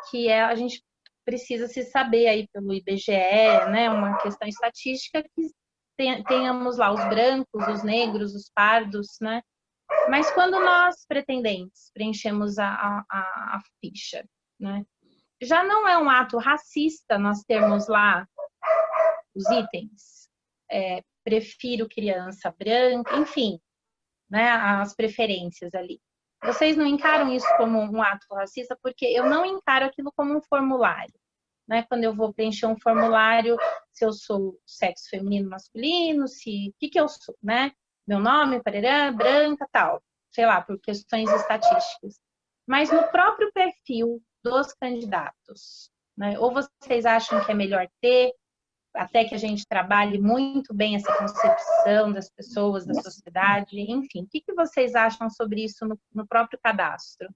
que a gente precisa se saber aí pelo IBGE, né? Uma questão estatística que tenhamos lá os brancos, os negros, os pardos, né? Mas quando nós, pretendentes, preenchemos a ficha, né? Já não é um ato racista nós termos lá os itens. Prefiro criança branca, enfim, né, as preferências ali. Vocês não encaram isso como um ato racista? Porque eu não encaro aquilo como um formulário. Né? Quando eu vou preencher um formulário, se eu sou sexo feminino, masculino, o que eu sou, né? Meu nome, parará, branca, tal. Sei lá, por questões estatísticas. Mas no próprio perfil dos candidatos, né? Ou vocês acham que é melhor ter, até que a gente trabalhe muito bem essa concepção das pessoas, da sociedade, enfim. O que vocês acham sobre isso no próprio cadastro?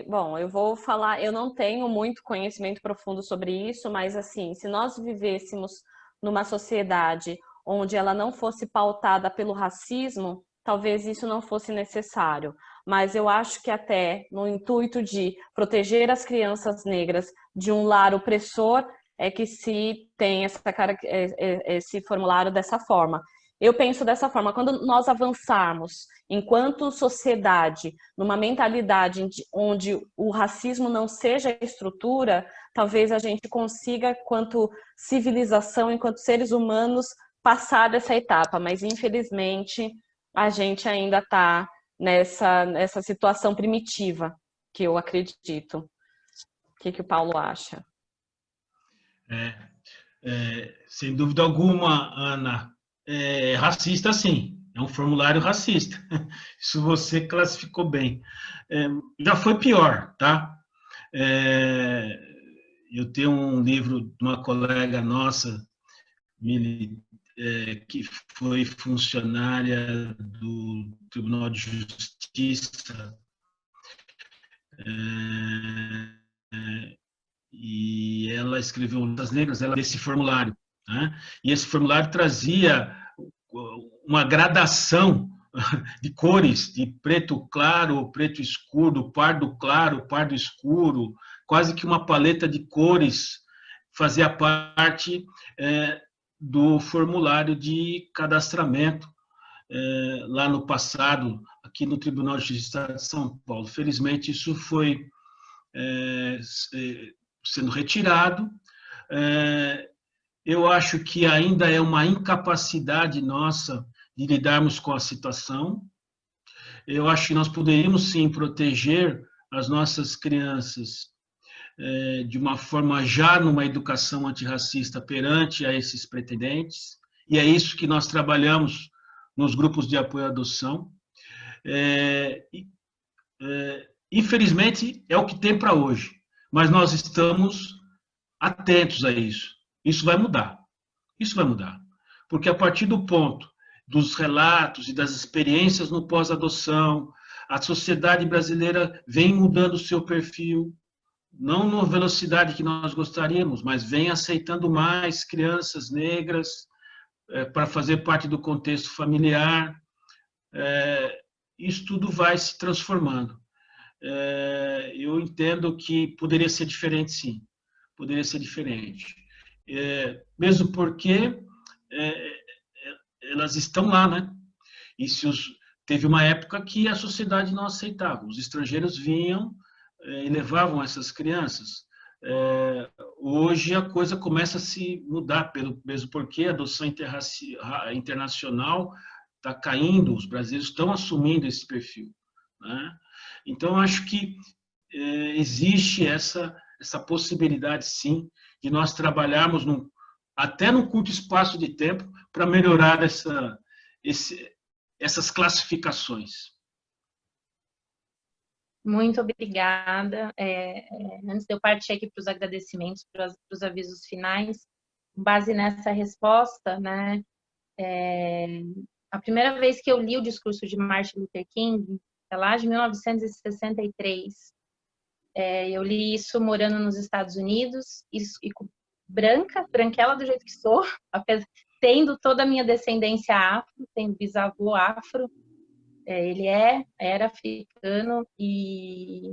Bom, eu vou falar, eu não tenho muito conhecimento profundo sobre isso, mas assim, se nós vivêssemos numa sociedade onde ela não fosse pautada pelo racismo, talvez isso não fosse necessário. Mas eu acho que até no intuito de proteger as crianças negras de um lar opressor, é que se tem esse formulário dessa forma. Eu penso dessa forma, quando nós avançarmos enquanto sociedade, numa mentalidade onde o racismo não seja estrutura, talvez a gente consiga, enquanto civilização, enquanto seres humanos, passar dessa etapa, mas infelizmente a gente ainda está nessa situação primitiva, que eu acredito. O que o Paulo acha? Sem dúvida alguma, Ana, racista sim, é um formulário racista. Isso você classificou bem. Já foi pior, tá? Eu tenho um livro de uma colega nossa, que foi funcionária do Tribunal de Justiça, e ela escreveu Lutas Negras, desse formulário, né? E esse formulário trazia uma gradação de cores, de preto claro, preto escuro, pardo claro, pardo escuro, quase que uma paleta de cores fazia parte do formulário de cadastramento lá no passado, aqui no Tribunal de Justiça de São Paulo. Felizmente, isso foi sendo retirado. Eu acho que ainda é uma incapacidade nossa de lidarmos com a situação. Eu acho que nós poderíamos, sim, proteger as nossas crianças de uma forma já numa educação antirracista perante a esses pretendentes, e é isso que nós trabalhamos nos grupos de apoio à adoção. Infelizmente, é o que tem para hoje, mas nós estamos atentos a isso. Isso vai mudar. Isso vai mudar. Porque a partir do ponto dos relatos e das experiências no pós-adoção, a sociedade brasileira vem mudando o seu perfil, não na velocidade que nós gostaríamos, mas vem aceitando mais crianças negras para fazer parte do contexto familiar. Isso tudo vai se transformando. Eu entendo que poderia ser diferente, sim. Poderia ser diferente. Mesmo porque elas estão lá, né? E teve uma época que a sociedade não aceitava. Os estrangeiros vinham e levavam essas crianças. Hoje a coisa começa a se mudar, mesmo porque a adoção internacional está caindo, os brasileiros estão assumindo esse perfil, né? Então, acho que existe essa possibilidade, sim, de nós trabalharmos até num curto espaço de tempo para melhorar essas classificações. Muito obrigada. Antes de eu partir aqui para os agradecimentos, para os avisos finais, com base nessa resposta, né, a primeira vez que eu li o discurso de Martin Luther King, é lá de 1963, Eu li isso morando nos Estados Unidos, branquela do jeito que sou, tendo toda a minha descendência afro, tendo bisavô afro, era africano e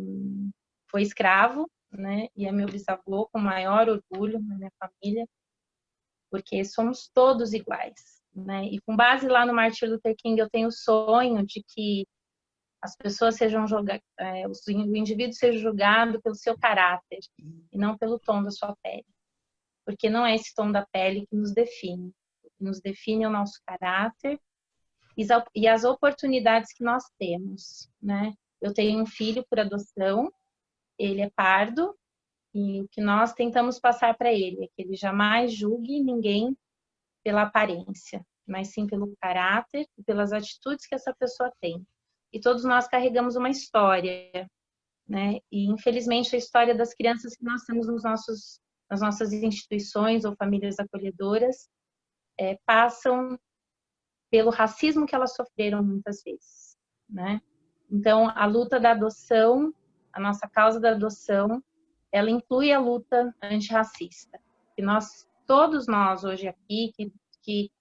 foi escravo, né? E é meu bisavô com maior orgulho na minha família, porque somos todos iguais, né? E com base lá no Martin Luther King, eu tenho o sonho de que as pessoas sejam julgadas, o indivíduo seja julgado pelo seu caráter e não pelo tom da sua pele, porque não é esse tom da pele que nos define. O que nos define é o nosso caráter e as oportunidades que nós temos, né? Eu tenho um filho por adoção, ele é pardo, e o que nós tentamos passar para ele é que ele jamais julgue ninguém pela aparência, mas sim pelo caráter e pelas atitudes que essa pessoa tem. E todos nós carregamos uma história, né? E infelizmente a história das crianças que nós temos nas nossas instituições ou famílias acolhedoras passam pelo racismo que elas sofreram muitas vezes, né? Então, a luta da adoção, a nossa causa da adoção, ela inclui a luta antirracista. E todos nós hoje aqui, que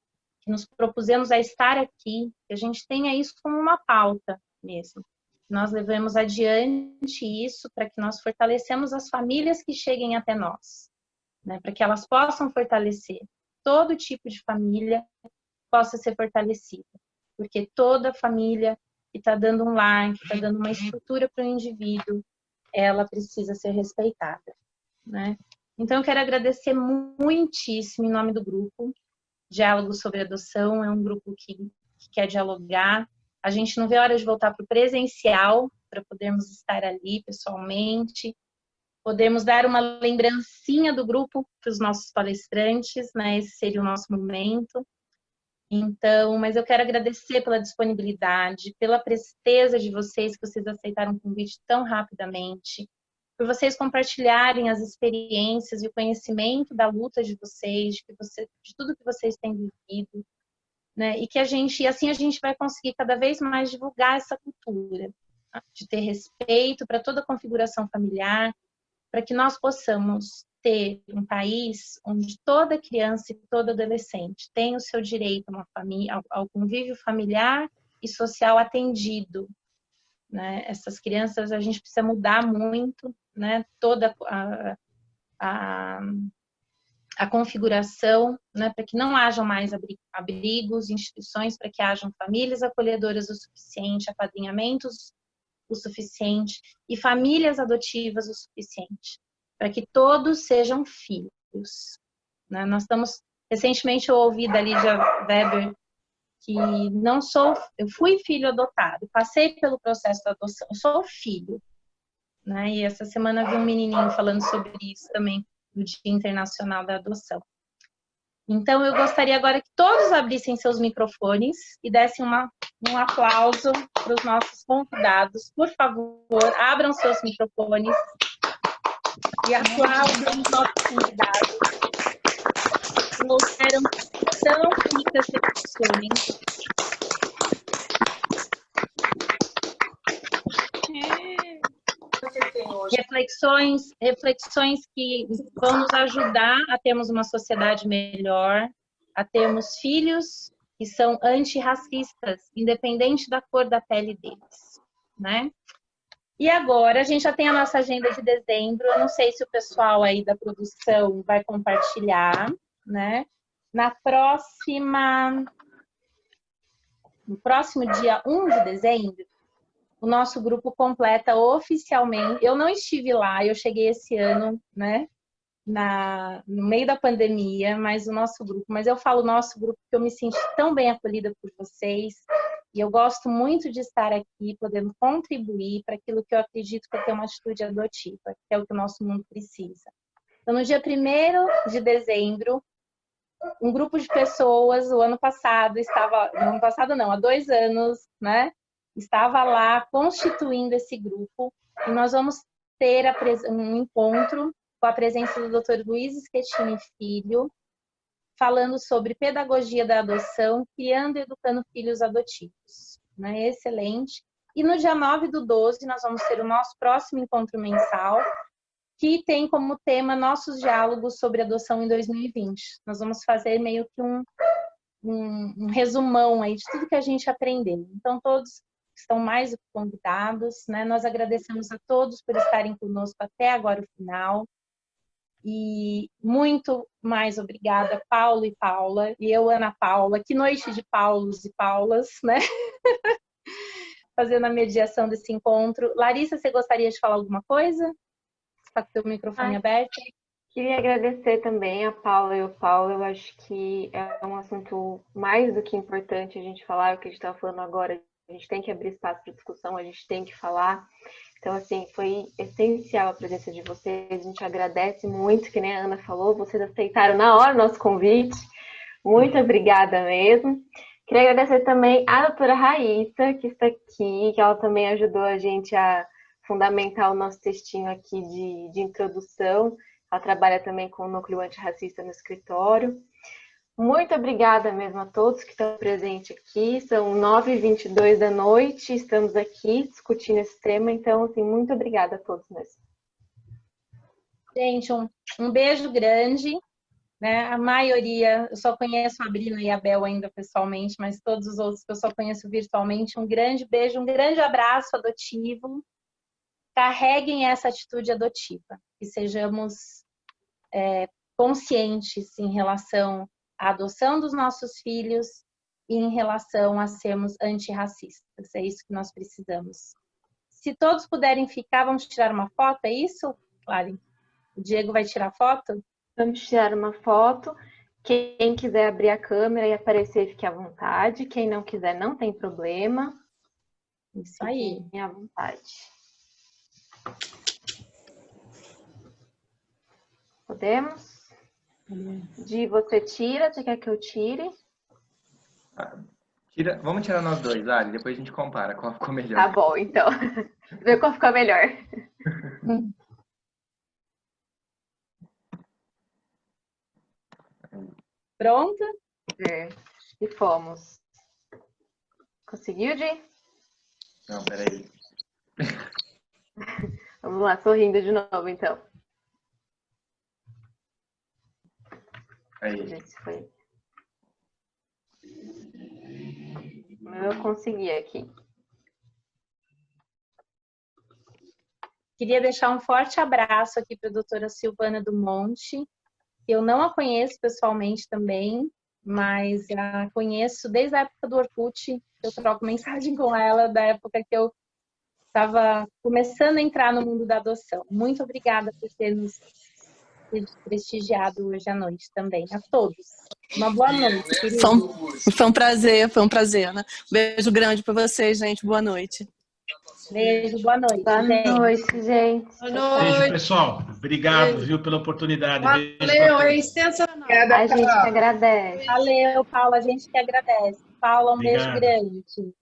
nos propusemos a estar aqui, que a gente tenha isso como uma pauta mesmo. Nós levemos adiante isso para que nós fortalecemos as famílias que cheguem até nós, né? Para que elas possam fortalecer. Todo tipo de família possa ser fortalecida. Porque toda família que está dando um lar, que está dando uma estrutura para o indivíduo, ela precisa ser respeitada, né? Então, eu quero agradecer muitíssimo em nome do grupo Diálogo sobre Adoção. É um grupo que quer dialogar. A gente não vê a hora de voltar para o presencial, para podermos estar ali pessoalmente, podermos dar uma lembrancinha do grupo para os nossos palestrantes, né? Esse seria o nosso momento. Então, mas eu quero agradecer pela disponibilidade, pela presteza de vocês, que vocês aceitaram o convite tão rapidamente, por vocês compartilharem as experiências e o conhecimento da luta de vocês, de tudo que vocês têm vivido, né? E que assim a gente vai conseguir cada vez mais divulgar essa cultura, tá? De ter respeito para toda a configuração familiar, para que nós possamos ter um país onde toda criança e todo adolescente tem o seu direito a uma família, ao convívio familiar e social atendido, né? Essas crianças, a gente precisa mudar muito, né? Toda a configuração, né? Para que não hajam mais abrigos, instituições, para que hajam famílias acolhedoras o suficiente, apadrinhamentos o suficiente e famílias adotivas o suficiente, para que todos sejam filhos, né? Recentemente eu ouvi da Lídia Weber que eu fui filho adotado, passei pelo processo da adoção, eu sou filho, né? E essa semana vi um menininho falando sobre isso também, no Dia Internacional da Adoção. Então, eu gostaria agora que todos abrissem seus microfones e dessem um aplauso para os nossos convidados. Por favor, abram seus microfones e aplaudam os nossos convidados. Trouxeram tão ricas reflexões. Reflexões que vão nos ajudar a termos uma sociedade melhor, a termos filhos que são antirracistas, independente da cor da pele deles, né? E agora, a gente já tem a nossa agenda de dezembro, eu não sei se o pessoal aí da produção vai compartilhar, né? No próximo dia 1 de dezembro, o nosso grupo completa oficialmente. Eu não estive lá, eu cheguei esse ano, né, no meio da pandemia, mas eu falo nosso grupo porque eu me senti tão bem acolhida por vocês e eu gosto muito de estar aqui, podendo contribuir para aquilo que eu acredito que é ter uma atitude adotiva, que é o que o nosso mundo precisa. Então, no dia 1º de dezembro, um grupo de pessoas, há 2 anos, né, estava lá constituindo esse grupo e nós vamos ter um encontro com a presença do Dr. Luiz Schettini Filho, falando sobre pedagogia da adoção, criando e educando filhos adotivos. Né? Excelente. E no dia 9/12, nós vamos ter o nosso próximo encontro mensal, que tem como tema nossos diálogos sobre adoção em 2020. Nós vamos fazer meio que um resumão aí de tudo que a gente aprendeu. Então, todos estão mais do que convidados, né? Nós agradecemos a todos por estarem conosco até agora o final. E muito mais obrigada, Paulo e Paula, e eu, Ana Paula. Que noite de Paulos e Paulas, né? Fazendo a mediação desse encontro. Larissa, você gostaria de falar alguma coisa? Está com o seu microfone aberto. Queria agradecer também a Paula e o Paulo. Eu acho que é um assunto mais do que importante a gente falar, o que a gente estava falando agora. A gente tem que abrir espaço para discussão, a gente tem que falar. Então, assim, foi essencial a presença de vocês. A gente agradece muito, que nem a Ana falou, vocês aceitaram na hora o nosso convite. Muito obrigada mesmo. Queria agradecer também a doutora Raíssa, que está aqui, que ela também ajudou a gente a fundamentar o nosso textinho aqui de introdução. Ela trabalha também com o núcleo antirracista no escritório. Muito obrigada mesmo a todos que estão presentes aqui. São 9h22 da noite, estamos aqui discutindo esse tema, então, assim, muito obrigada a todos mesmo. Gente, um beijo grande, né? A maioria, eu só conheço a Brina e a Bel ainda pessoalmente, mas todos os outros que eu só conheço virtualmente, um grande beijo, um grande abraço adotivo. Carreguem essa atitude adotiva, que sejamos conscientes em relação à adoção dos nossos filhos e em relação a sermos antirracistas. É isso que nós precisamos. Se todos puderem ficar, vamos tirar uma foto, é isso, Clary? O Diego vai tirar foto? Vamos tirar uma foto. Quem quiser abrir a câmera e aparecer, fique à vontade. Quem não quiser, não tem problema. Isso aí. Fiquem à vontade. Podemos? Di, você tira? Você quer que eu tire? Vamos tirar nós dois, Lari, depois a gente compara qual ficou melhor. Tá bom, então. Ver qual ficou melhor. Pronta? E fomos. Conseguiu, Di? Não, peraí. Vamos lá, sorrindo de novo, então. Aí. Deixa eu ver se foi. Eu consegui aqui. Queria deixar um forte abraço aqui para a doutora Silvana do Monte. Eu não a conheço pessoalmente também, mas a conheço desde a época do Orkut. Eu troco mensagem com ela, da época que eu estava começando a entrar no mundo da adoção. Muito obrigada por ter nos prestigiado hoje à noite também. A todos. Uma boa noite, queridos. Foi um prazer, né? Beijo grande para vocês, gente. Boa noite. Beijo, boa noite. Boa noite, gente. Boa noite. Beijo, pessoal. Obrigado, viu, pela oportunidade. Valeu, é sensacional. A gente que agradece. Valeu, Paula. A gente que agradece. Paula, um Obrigado. beijo grande.